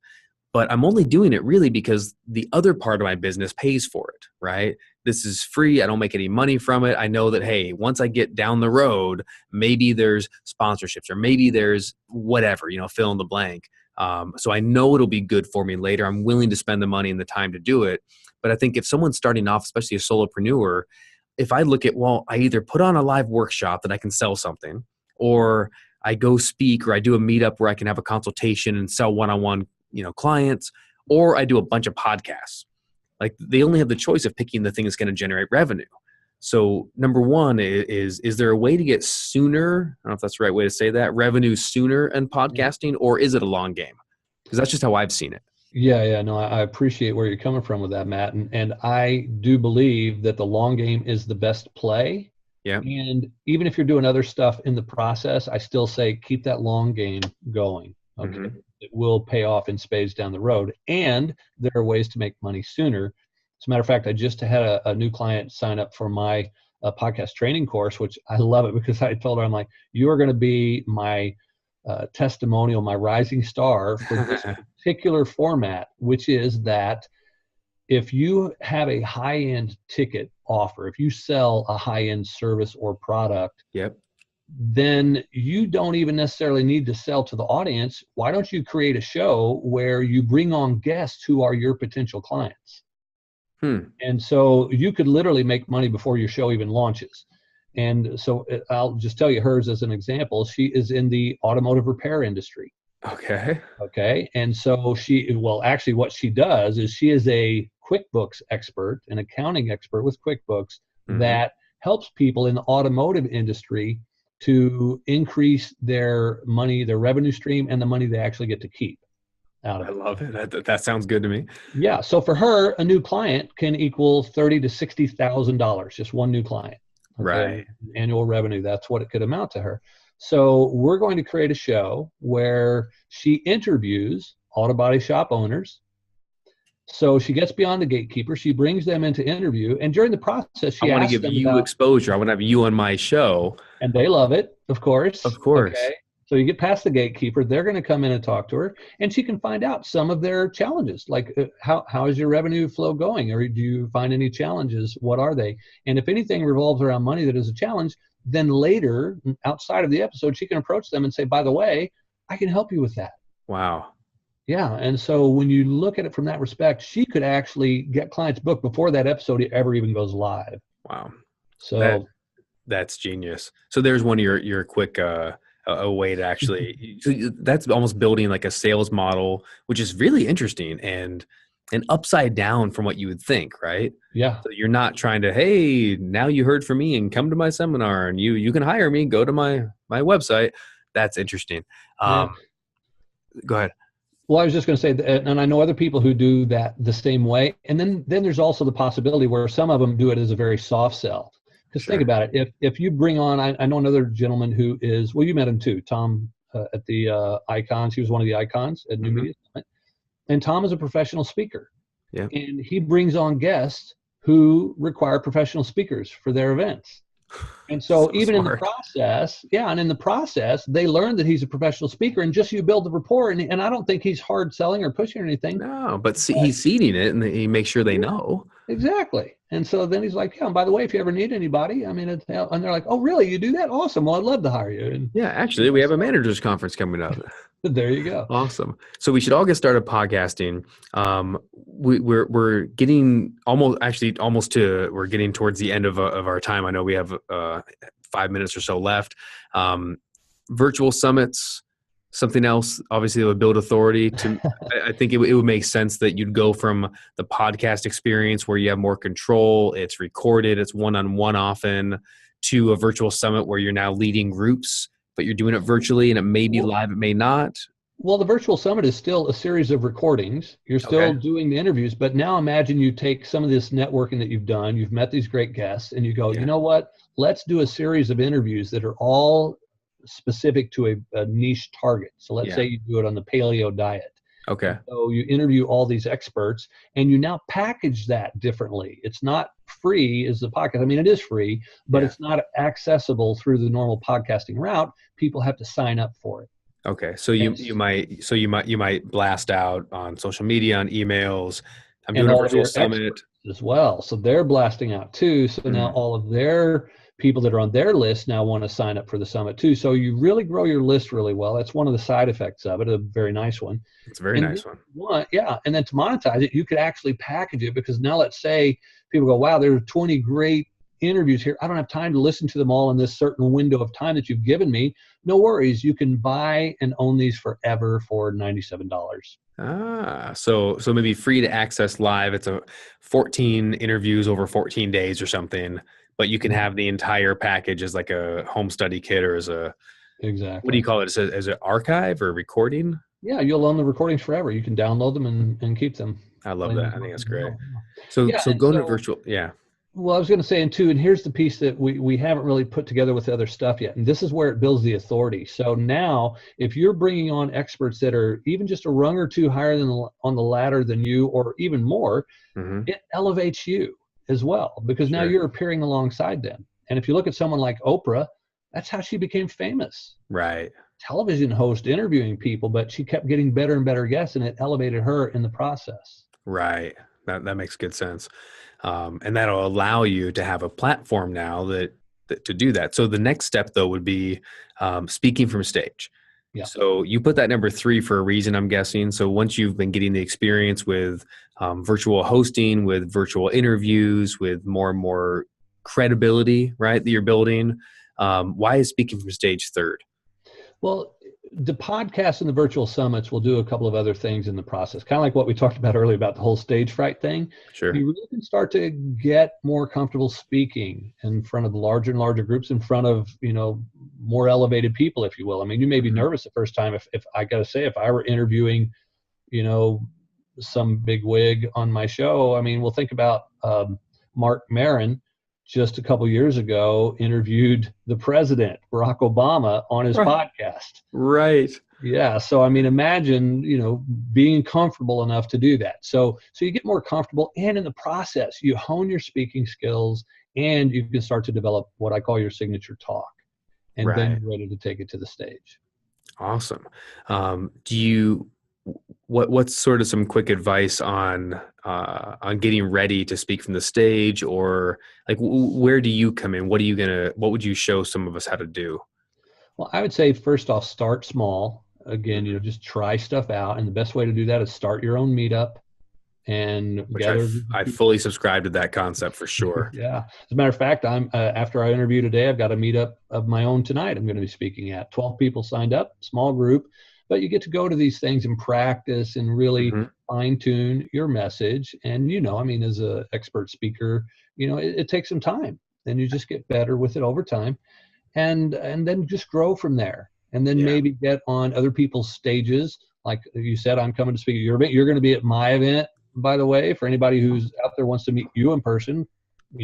But I'm only doing it really because the other part of my business pays for it, right? This is free. I don't make any money from it. I know that, hey, once I get down the road, maybe there's sponsorships or maybe there's whatever, fill in the blank. So I know it'll be good for me later. I'm willing to spend the money and the time to do it. But I think if someone's starting off, especially a solopreneur, if I look at, I either put on a live workshop that I can sell something, or I go speak, or I do a meetup where I can have a consultation and sell one-on-one clients, or I do a bunch of podcasts. Like they only have the choice of picking the thing that's going to generate revenue. So number one is there a way to get sooner? I don't know if that's the right way to say that, revenue sooner in podcasting, or is it a long game? Because that's just how I've seen it. Yeah. No, I appreciate where you're coming from with that, Matt. And I do believe that the long game is the best play. Yeah. And even if you're doing other stuff in the process, I still say keep that long game going. Okay. Mm-hmm. It will pay off in spades down the road. And there are ways to make money sooner. As a matter of fact, I just had a new client sign up for my podcast training course, which I love it because I told her, I'm like, you are going to be my testimonial, my rising star for this particular format, which is that if you have a high-end ticket offer, if you sell a high-end service or product, then you don't even necessarily need to sell to the audience. Why don't you create a show where you bring on guests who are your potential clients? And so you could literally make money before your show even launches. And so I'll just tell you hers as an example. She is in the automotive repair industry. Okay. And so actually what she does is she is a QuickBooks expert, an accounting expert with QuickBooks that helps people in the automotive industry to increase their money, their revenue stream, and the money they actually get to keep out of it. I love it. That sounds good to me. Yeah. So for her, a new client can equal $30,000 to $60,000, just one new client. Okay? Right. Annual revenue. That's what it could amount to her. So we're going to create a show where she interviews auto body shop owners, So she gets beyond the gatekeeper. She brings them into interview. And during the process, I she want to asks give them you about, exposure. I want to have you on my show. and they love it, of course. Of course. Okay. So you get past the gatekeeper, they're going to come in and talk to her, and she can find out some of their challenges, like how is your revenue flow going, or do you find any challenges? What are they? And if anything revolves around money that is a challenge, then later, outside of the episode, she can approach them and say, by the way, I can help you with that. Wow. Yeah. And so when you look at it from that respect, she could actually get clients booked before that episode ever even goes live. Wow. So That's genius. So there's one of your quick a way to actually, so that's almost building like a sales model, which is really interesting and upside down from what you would think, right? yeah. So you're not trying to, hey, now you heard from me and come to my seminar and you can hire me, go to my website. That's interesting. Yeah. Go ahead. Well, I was just going to say, and I know other people who do that the same way. And then there's also the possibility where some of them do it as a very soft sell. Because think about it. If you bring on, I know another gentleman who is, well, you met him too, Tom, at the Icons. He was one of the icons at New Media Summit. And Tom is a professional speaker. Yeah. And he brings on guests who require professional speakers for their events. And so even smart. In the process, and in the process, they learn that he's a professional speaker, and just you build the rapport. And I don't think he's hard selling or pushing or anything. No, but he's seeding it, and he makes sure they know. Exactly. And so then he's like, yeah, and by the way, if you ever need anybody, I mean, and they're like, oh, really? You do that? Awesome. Well, I'd love to hire you. And, yeah, actually, we have a managers conference coming up. There you go. Awesome. So we should all get started podcasting. We're getting we're getting towards the end of our time. I know we have 5 minutes or so left. Virtual summits, something else, obviously it would build authority. I think it would make sense that you'd go from the podcast experience where you have more control, it's recorded, it's one-on-one often, to a virtual summit where you're now leading groups, but you're doing it virtually and it may be live, it may not. Well, the virtual summit is still a series of recordings. You're still doing the interviews, but now imagine you take some of this networking that you've done, you've met these great guests, and you go, you know what? Let's do a series of interviews that are all specific to a niche target. So let's say you do it on the paleo diet. Okay. So you interview all these experts and you now package that differently. It's not free as the podcast. I mean, it is free, but it's not accessible through the normal podcasting route. People have to sign up for it. Okay. So you might blast out on social media, on emails. I'm doing a virtual summit as well. So they're blasting out too. So now all of their people that are on their list now want to sign up for the summit too. So you really grow your list really well. That's one of the side effects of it, a very nice one. It's a very nice one. And then to monetize it, you could actually package it, because now let's say people go, wow, there are 20 great interviews here. I don't have time to listen to them all in this certain window of time that you've given me. No worries. You can buy and own these forever for $97. So maybe free to access live. It's a 14 interviews over 14 days or something, but you can have the entire package as like a home study kit or as a, what do you call it? As an archive or recording? Yeah, you'll own the recordings forever. You can download them and keep them. I love that. I think that's great. So going to virtual, Well, I was going to say, and here's the piece that we haven't really put together with the other stuff yet. And this is where it builds the authority. So now, if you're bringing on experts that are even just a rung or two higher on the ladder than you, or even more, it elevates you as well, because now you're appearing alongside them. And if you look at someone like Oprah, that's how she became famous. Right. Television host interviewing people, but she kept getting better and better guests, and it elevated her in the process. Right. That makes good sense. And that'll allow you to have a platform now that to do that. So the next step though would be speaking from stage. Yeah. So you put that number 3 for a reason, I'm guessing. So once you've been getting the experience with virtual hosting, with virtual interviews, with more and more credibility, right, that you're building, why is speaking from stage third? Well, the podcast and the virtual summits will do a couple of other things in the process, kind of like what we talked about earlier about the whole stage fright thing. Sure. You really can start to get more comfortable speaking in front of larger and larger groups, in front of, more elevated people, if you will. I mean, you may be nervous the first time. If I got to say, if I were interviewing, some big wig on my show, I mean, we'll think about Mark Maron, just a couple years ago interviewed the president, Barack Obama, on his podcast. Right. Yeah. So, I mean, imagine, being comfortable enough to do that. So you get more comfortable, and in the process, you hone your speaking skills, and you can start to develop what I call your signature talk. And then you're ready to take it to the stage. Awesome. What's sort of some quick advice on getting ready to speak from the stage, or like where do you come in? What would you show some of us how to do? Well, I would say first off, start small. Again, just try stuff out. And the best way to do that is start your own meetup and gather. I fully subscribe to that concept for sure. Yeah. As a matter of fact, I'm after I interview today, I've got a meetup of my own tonight I'm going to be speaking at. 12 people signed up, small group, but you get to go to these things and practice and really fine tune your message. And, as an expert speaker, it takes some time, and you just get better with it over time, and then just grow from there. And then maybe get on other people's stages. Like you said, I'm coming to speak at your event. You're going to be at my event, by the way, for anybody who's out there wants to meet you in person,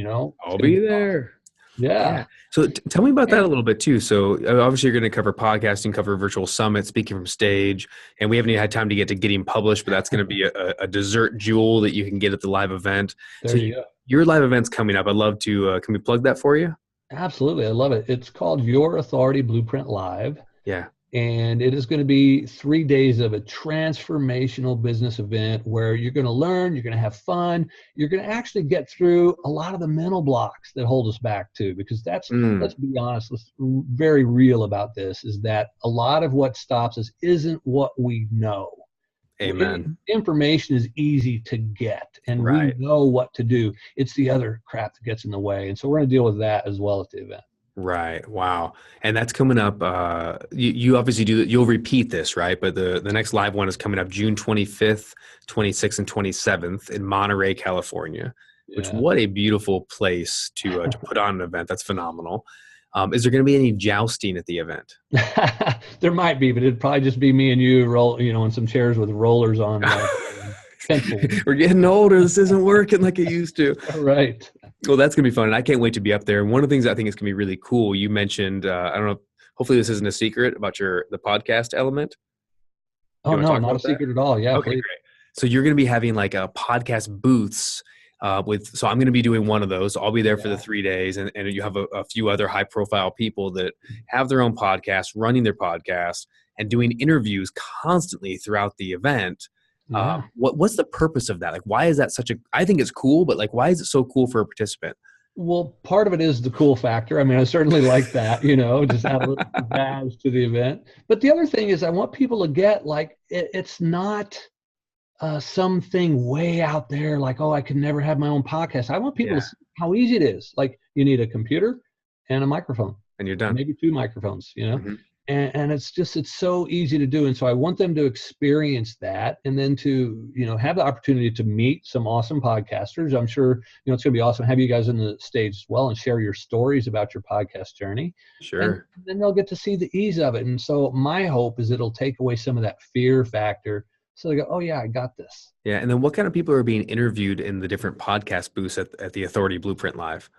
I'll be there. Yeah. So tell me about that a little bit too. So obviously you're going to cover podcasting, cover virtual summit, speaking from stage, and we haven't even had time to get to getting published, but that's going to be a dessert jewel that you can get at the live event. There you go. Your live event's coming up. I'd love to, can we plug that for you? Absolutely. I love it. It's called Your Authority Blueprint Live. Yeah. And it is going to be 3 days of a transformational business event where you're going to learn, you're going to have fun, you're going to actually get through a lot of the mental blocks that hold us back too, because let's be honest, let's very real about this, is that a lot of what stops us isn't what we know. Amen. Information is easy to get, and we know what to do. It's the other crap that gets in the way. And so we're going to deal with that as well at the event. Right. Wow. And that's coming up. You obviously you'll repeat this, right? But the next live one is coming up June 25th, 26th, and 27th in Monterey, California, which what a beautiful place to put on an event. That's phenomenal. Is there going to be any jousting at the event? There might be, but it'd probably just be me and you in some chairs with rollers on. We're getting older. This isn't working like it used to. Right. Well, that's going to be fun. And I can't wait to be up there. And one of the things I think is going to be really cool, you mentioned, I don't know, hopefully this isn't a secret about the podcast element. Oh, no, not a secret at all. Yeah. Okay, great. So you're going to be having like a podcast booths so I'm going to be doing one of those. I'll be there for the 3 days. And you have a few other high profile people that have their own podcast, running their podcast and doing interviews constantly throughout the event. Yeah. What's the purpose of that? Like, why is that I think it's cool, but like, why is it so cool for a participant? Well, part of it is the cool factor. I mean, I certainly like that, just add a little jazz to the event. But the other thing is I want people to get like, it's not something way out there like, oh, I could never have my own podcast. I want people to see how easy it is. Like, you need a computer and a microphone. And you're done. Maybe 2 microphones, And it's so easy to do. And so I want them to experience that, and then to, have the opportunity to meet some awesome podcasters. I'm sure, it's going to be awesome. Have you guys on the stage as well and share your stories about your podcast journey. Sure. And then they'll get to see the ease of it. And so my hope is it'll take away some of that fear factor. So they go, oh yeah, I got this. Yeah. And then what kind of people are being interviewed in the different podcast booths at the Authority Blueprint Live?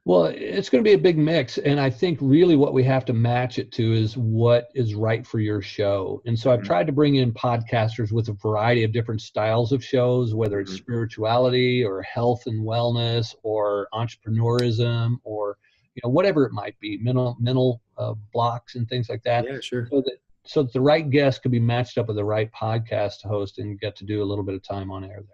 Well, it's going to be a big mix. And I think really what we have to match it to is what is right for your show. And so I've tried to bring in podcasters with a variety of different styles of shows, whether it's spirituality or health and wellness or entrepreneurism or, whatever it might be, mental blocks and things like that. Yeah, sure. So that the right guest could be matched up with the right podcast host and get to do a little bit of time on air there.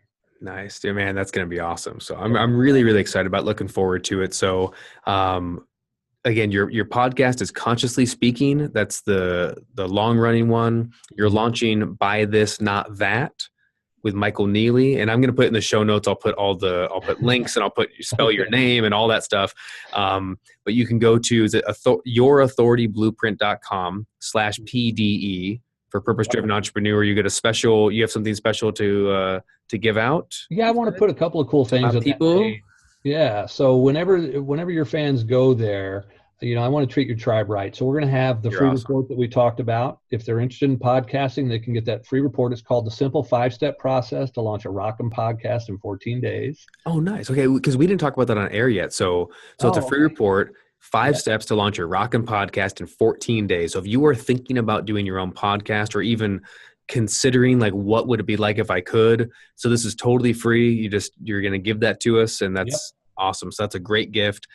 Nice, dude, man. That's going to be awesome. So I'm really, really excited about looking forward to it. So, again, your podcast is Consciously Speaking. That's the long running one. You're launching Buy This, Not That with Michael Neeley. And I'm going to put in the show notes. I'll put put links and spell your name and all that stuff. But you can go to yourauthorityblueprint.com/PDE for Purpose-Driven Entrepreneur. You have something special to give out? Yeah, I want to put a couple of cool things on people. Yeah, so whenever your fans go there, I want to treat your tribe right. So we're going to have the You're free awesome. report that we talked about. If they're interested in podcasting, they can get that free report. It's called The Simple 5-Step Process to Launch a Rockin' Podcast in 14 Days. Oh, nice. Okay, because we didn't talk about that on air yet. So it's a Oh, free okay. report, five Yeah. steps to launch your Rockin' podcast in 14 days. So if you are thinking about doing your own podcast or even considering like what would it be like if I could, so this is totally free. You're going to give that to us, and Yep. that's awesome. So that's a great gift.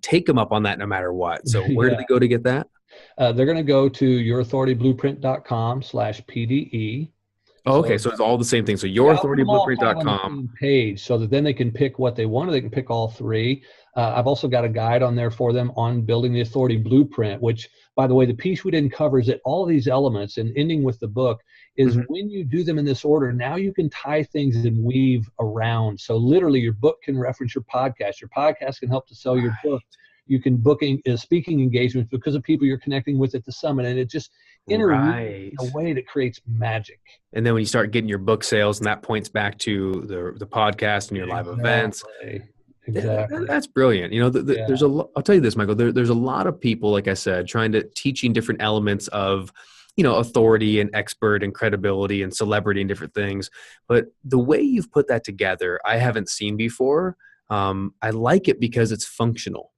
Take them up on that no matter what. So where do Yeah. they go to get that? They're going to go to yourauthorityblueprint.com/PDE. Oh, okay. So So it's all the same thing. So yeah, I'll put them all kind of on the yourauthorityblueprint.com. same page so that then they can pick what they want, or they can pick all three. I've also got a guide on there for them on building the authority blueprint, which, by the way, the piece we didn't cover is that all of these elements, and ending with the book, is Mhm. when you do them in this order, now you can tie things and weave around. So literally your book can reference your podcast can help to sell your book. You can booking speaking engagements because of people you're connecting with at the summit, and it just interweaves in Right. a way that creates magic. And then when you start getting your book sales, and that points back to the podcast and your live events, Exactly. Exactly. that's brilliant. Yeah. There's I'll tell you this, Michael. There's a lot of people, like I said, trying to teaching different elements of, authority and expert and credibility and celebrity and different things. But the way you've put that together, I haven't seen before. I like it because it's functional.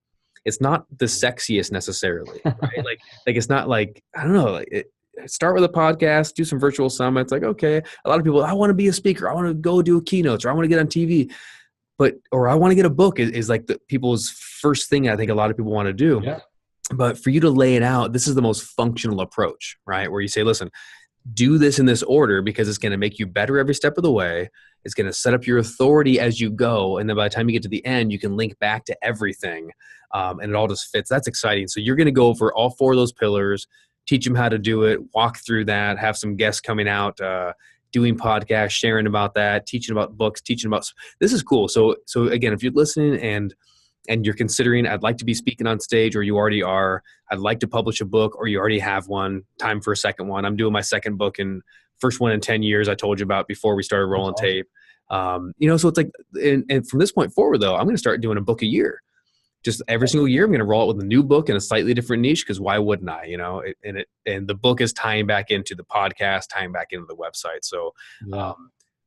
It's not the sexiest necessarily, right? Like it's not like, I don't know, start with a podcast, do some virtual summits. Like, okay, a lot of people, I want to be a speaker. I want to go do keynotes, or I want to get on TV, or I want to get a book is like the people's first thing. I think a lot of people want to do. Yeah. But for you to lay it out, this is the most functional approach, right? Where you say, listen, do this in this order because it's going to make you better every step of the way. It's going to set up your authority as you go. And then by the time you get to the end, you can link back to everything. And it all just fits. That's exciting. So you're going to go over all four of those pillars, teach them how to do it, walk through that, have some guests coming out, doing podcasts, sharing about that, teaching about books, teaching about, this is cool. So again, if you're listening and you're considering, I'd like to be speaking on stage, or you already are, I'd like to publish a book, or you already have one, time for a second one. I'm doing my second book and first one in 10 years I told you about before we started That's rolling awesome. tape. So it's like, and from this point forward though, I'm going to start doing a book a year. Just every single year, I'm going to roll out with a new book in a slightly different niche, because why wouldn't I? And the book is tying back into the podcast, tying back into the website. So Yeah.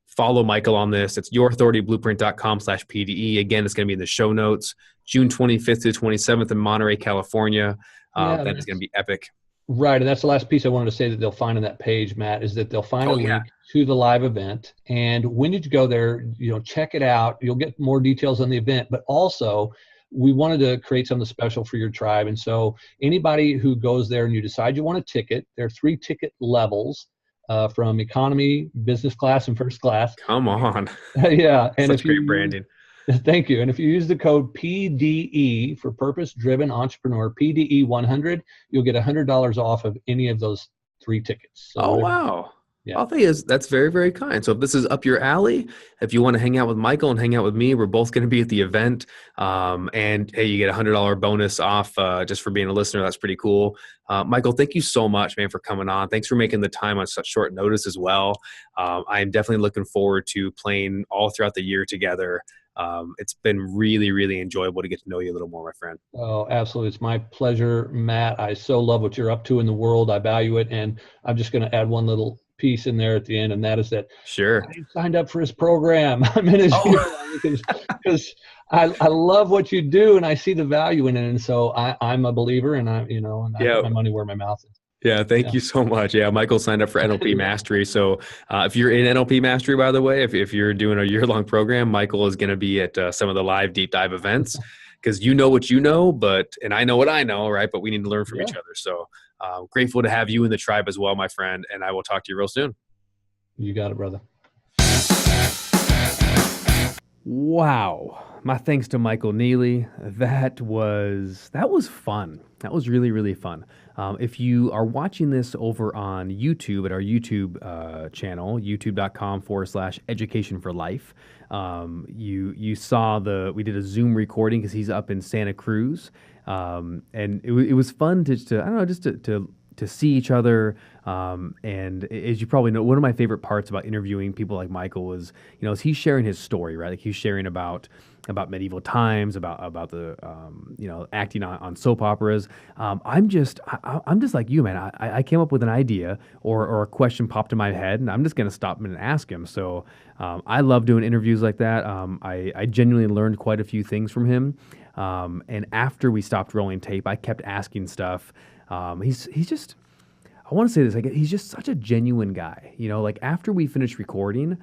follow Michael on this. It's yourauthorityblueprint.com/PDE. Again, it's going to be in the show notes. June 25th to 27th in Monterey, California. Yeah. That is going to be epic. Right. And that's the last piece I wanted to say that they'll find on that page, Matt, is that they'll find a Oh, yeah. link to the live event. And when you go there, check it out. You'll get more details on the event, but also we wanted to create something special for your tribe. And so anybody who goes there and you decide you want a ticket, there are 3 ticket levels from economy, business class, and first class. Come on. Yeah. And Such if you great branding. Thank you. And if you use the code PDE for Purpose Driven Entrepreneur, PDE 100, you'll get $100 off of any of those 3 tickets. So Oh, whatever. wow. Yeah. I'll tell you, that's very, very kind. So if this is up your alley, if you want to hang out with Michael and hang out with me, we're both going to be at the event. And hey, you get $100 bonus off just for being a listener. That's pretty cool. Michael, thank you so much, man, for coming on. Thanks for making the time on such short notice as well. I am definitely looking forward to playing all throughout the year together. It's been really, really enjoyable to get to know you a little more, my friend. Oh, absolutely. It's my pleasure, Matt. I so love what you're up to in the world. I value it. And I'm just going to add one little piece in there at the end, and that is that Sure. I signed up for his program. I'm in his because I love what you do and I see the value in it. And so I'm a believer, and I put my money where my mouth is. Yeah, thank you so much. Yeah, Michael signed up for NLP Mastery. So if you're in NLP Mastery, by the way, if you're doing a year-long program, Michael is going to be at some of the live deep dive events, because you know what you know, and I know what I know, right? But we need to learn from each other. So grateful to have you in the tribe as well, my friend. And I will talk to you real soon. You got it, brother. Wow. My thanks to Michael Neeley. That was fun. That was really, really fun. If you are watching this over on YouTube at our YouTube channel, youtube.com/education for life, you saw we did a Zoom recording because he's up in Santa Cruz. And it was fun to I don't know, just to to see each other. And as you probably know, one of my favorite parts about interviewing people like Michael was, is he's sharing his story, right? Like he's sharing about medieval times, about the acting on soap operas. I'm just like you, man. I came up with an idea or a question popped in my head, and I'm just gonna stop him and ask him. So I love doing interviews like that. I genuinely learned quite a few things from him. And after we stopped rolling tape, I kept asking stuff. He's just, I want to say this, like he's just such a genuine guy. Like after we finished recording,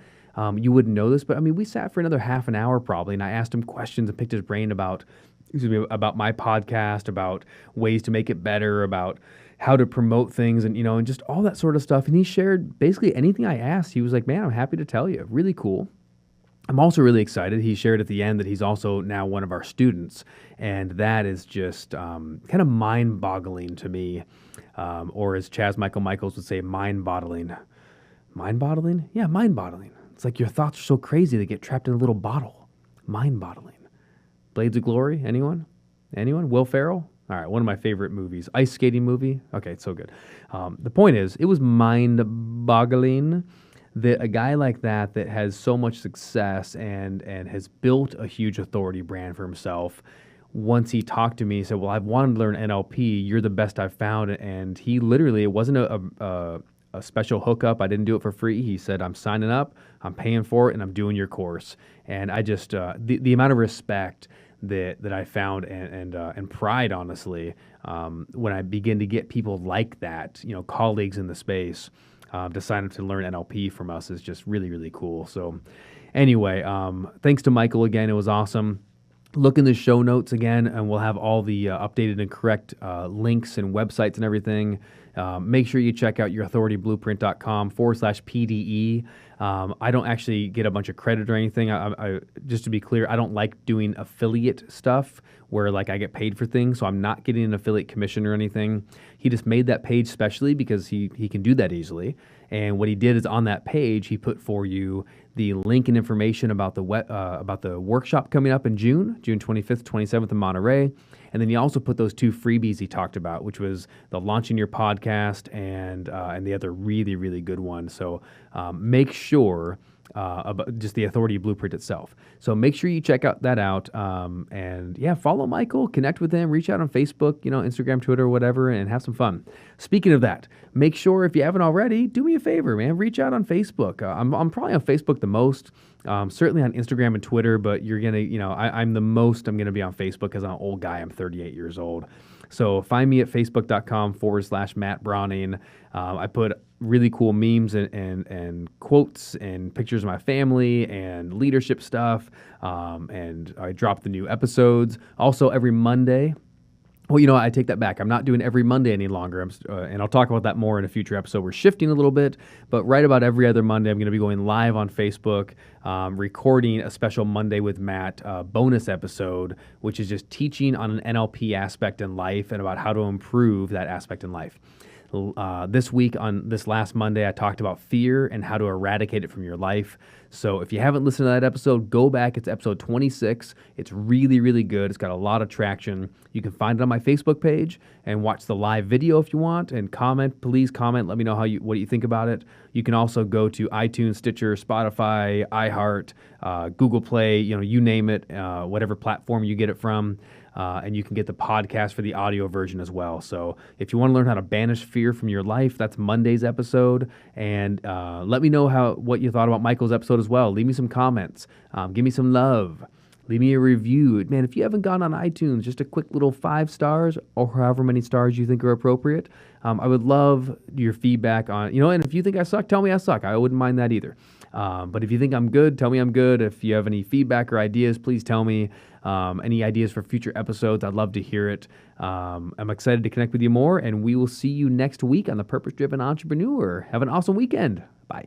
you wouldn't know this, but I mean, we sat for another half an hour probably, and I asked him questions and picked his brain about my podcast, about ways to make it better, about how to promote things, and and just all that sort of stuff. And he shared basically anything I asked. He was like, "Man, I'm happy to tell you." Really cool. I'm also really excited. He shared at the end that he's also now one of our students, and that is just kind of mind-boggling to me, or as Chaz Michael Michaels would say, mind-boggling. Mind-boggling? Yeah, mind-boggling. It's like your thoughts are so crazy they get trapped in a little bottle. Mind-boggling. Blades of Glory? Anyone? Will Ferrell? All right, one of my favorite movies. Ice skating movie? Okay, it's so good. The point is, it was mind-boggling that a guy like that has so much success and has built a huge authority brand for himself, once he talked to me, he said, "Well, I've wanted to learn NLP. You're the best I've found." And he literally, it wasn't a special hookup. I didn't do it for free. He said, "I'm signing up, I'm paying for it, and I'm doing your course." And I just, the amount of respect that I found and pride, honestly, when I begin to get people like that, colleagues in the space, to sign up to learn NLP from us is just really, really cool. So anyway, thanks to Michael again. It was awesome. Look in the show notes again, and we'll have all the updated and correct links and websites and everything. Make sure you check out yourauthorityblueprint.com/PDE. I don't actually get a bunch of credit or anything. I just to be clear, I don't like doing affiliate stuff where like I get paid for things, so I'm not getting an affiliate commission or anything. He just made that page specially because he can do that easily. And what he did is on that page, he put for you the link and information about the workshop coming up in June 25th, 27th in Monterey. And then he also put those 2 freebies he talked about, which was the launching your podcast and the other really, really good one. So make sure about just the Authority Blueprint itself. So make sure you check that out. And yeah, follow Michael, connect with him, reach out on Facebook, Instagram, Twitter, whatever, and have some fun. Speaking of that, make sure if you haven't already, do me a favor, man, reach out on Facebook. I'm probably on Facebook the most, certainly on Instagram and Twitter, but you're going to, I'm the most I'm going to be on Facebook because I'm an old guy. I'm 38 years old. So find me at facebook.com/Matt Brauning. I put really cool memes and quotes and pictures of my family and leadership stuff. And I drop the new episodes. Also every Monday. Well, I take that back. I'm not doing every Monday any longer, and I'll talk about that more in a future episode. We're shifting a little bit, but right about every other Monday, I'm going to be going live on Facebook, recording a special Monday with Matt bonus episode, which is just teaching on an NLP aspect in life and about how to improve that aspect in life. This week, on this last Monday, I talked about fear and how to eradicate it from your life. So if you haven't listened to that episode, go back. It's episode 26. It's really, really good. It's got a lot of traction. You can find it on my Facebook page and watch the live video if you want, and comment. Please comment. Let me know what you think about it. You can also go to iTunes, Stitcher, Spotify, iHeart, Google Play, you name it, whatever platform you get it from. And you can get the podcast for the audio version as well. So if you want to learn how to banish fear from your life, that's Monday's episode. And let me know what you thought about Michael's episode as well. Leave me some comments. Give me some love. Leave me a review. Man, if you haven't gone on iTunes, just a quick little 5 stars or however many stars you think are appropriate. I would love your feedback on, and if you think I suck, tell me I suck. I wouldn't mind that either. But if you think I'm good, tell me I'm good. If you have any feedback or ideas, please tell me. Any ideas for future episodes, I'd love to hear it. I'm excited to connect with you more, and we will see you next week on The Purpose Driven Entrepreneur. Have an awesome weekend. Bye.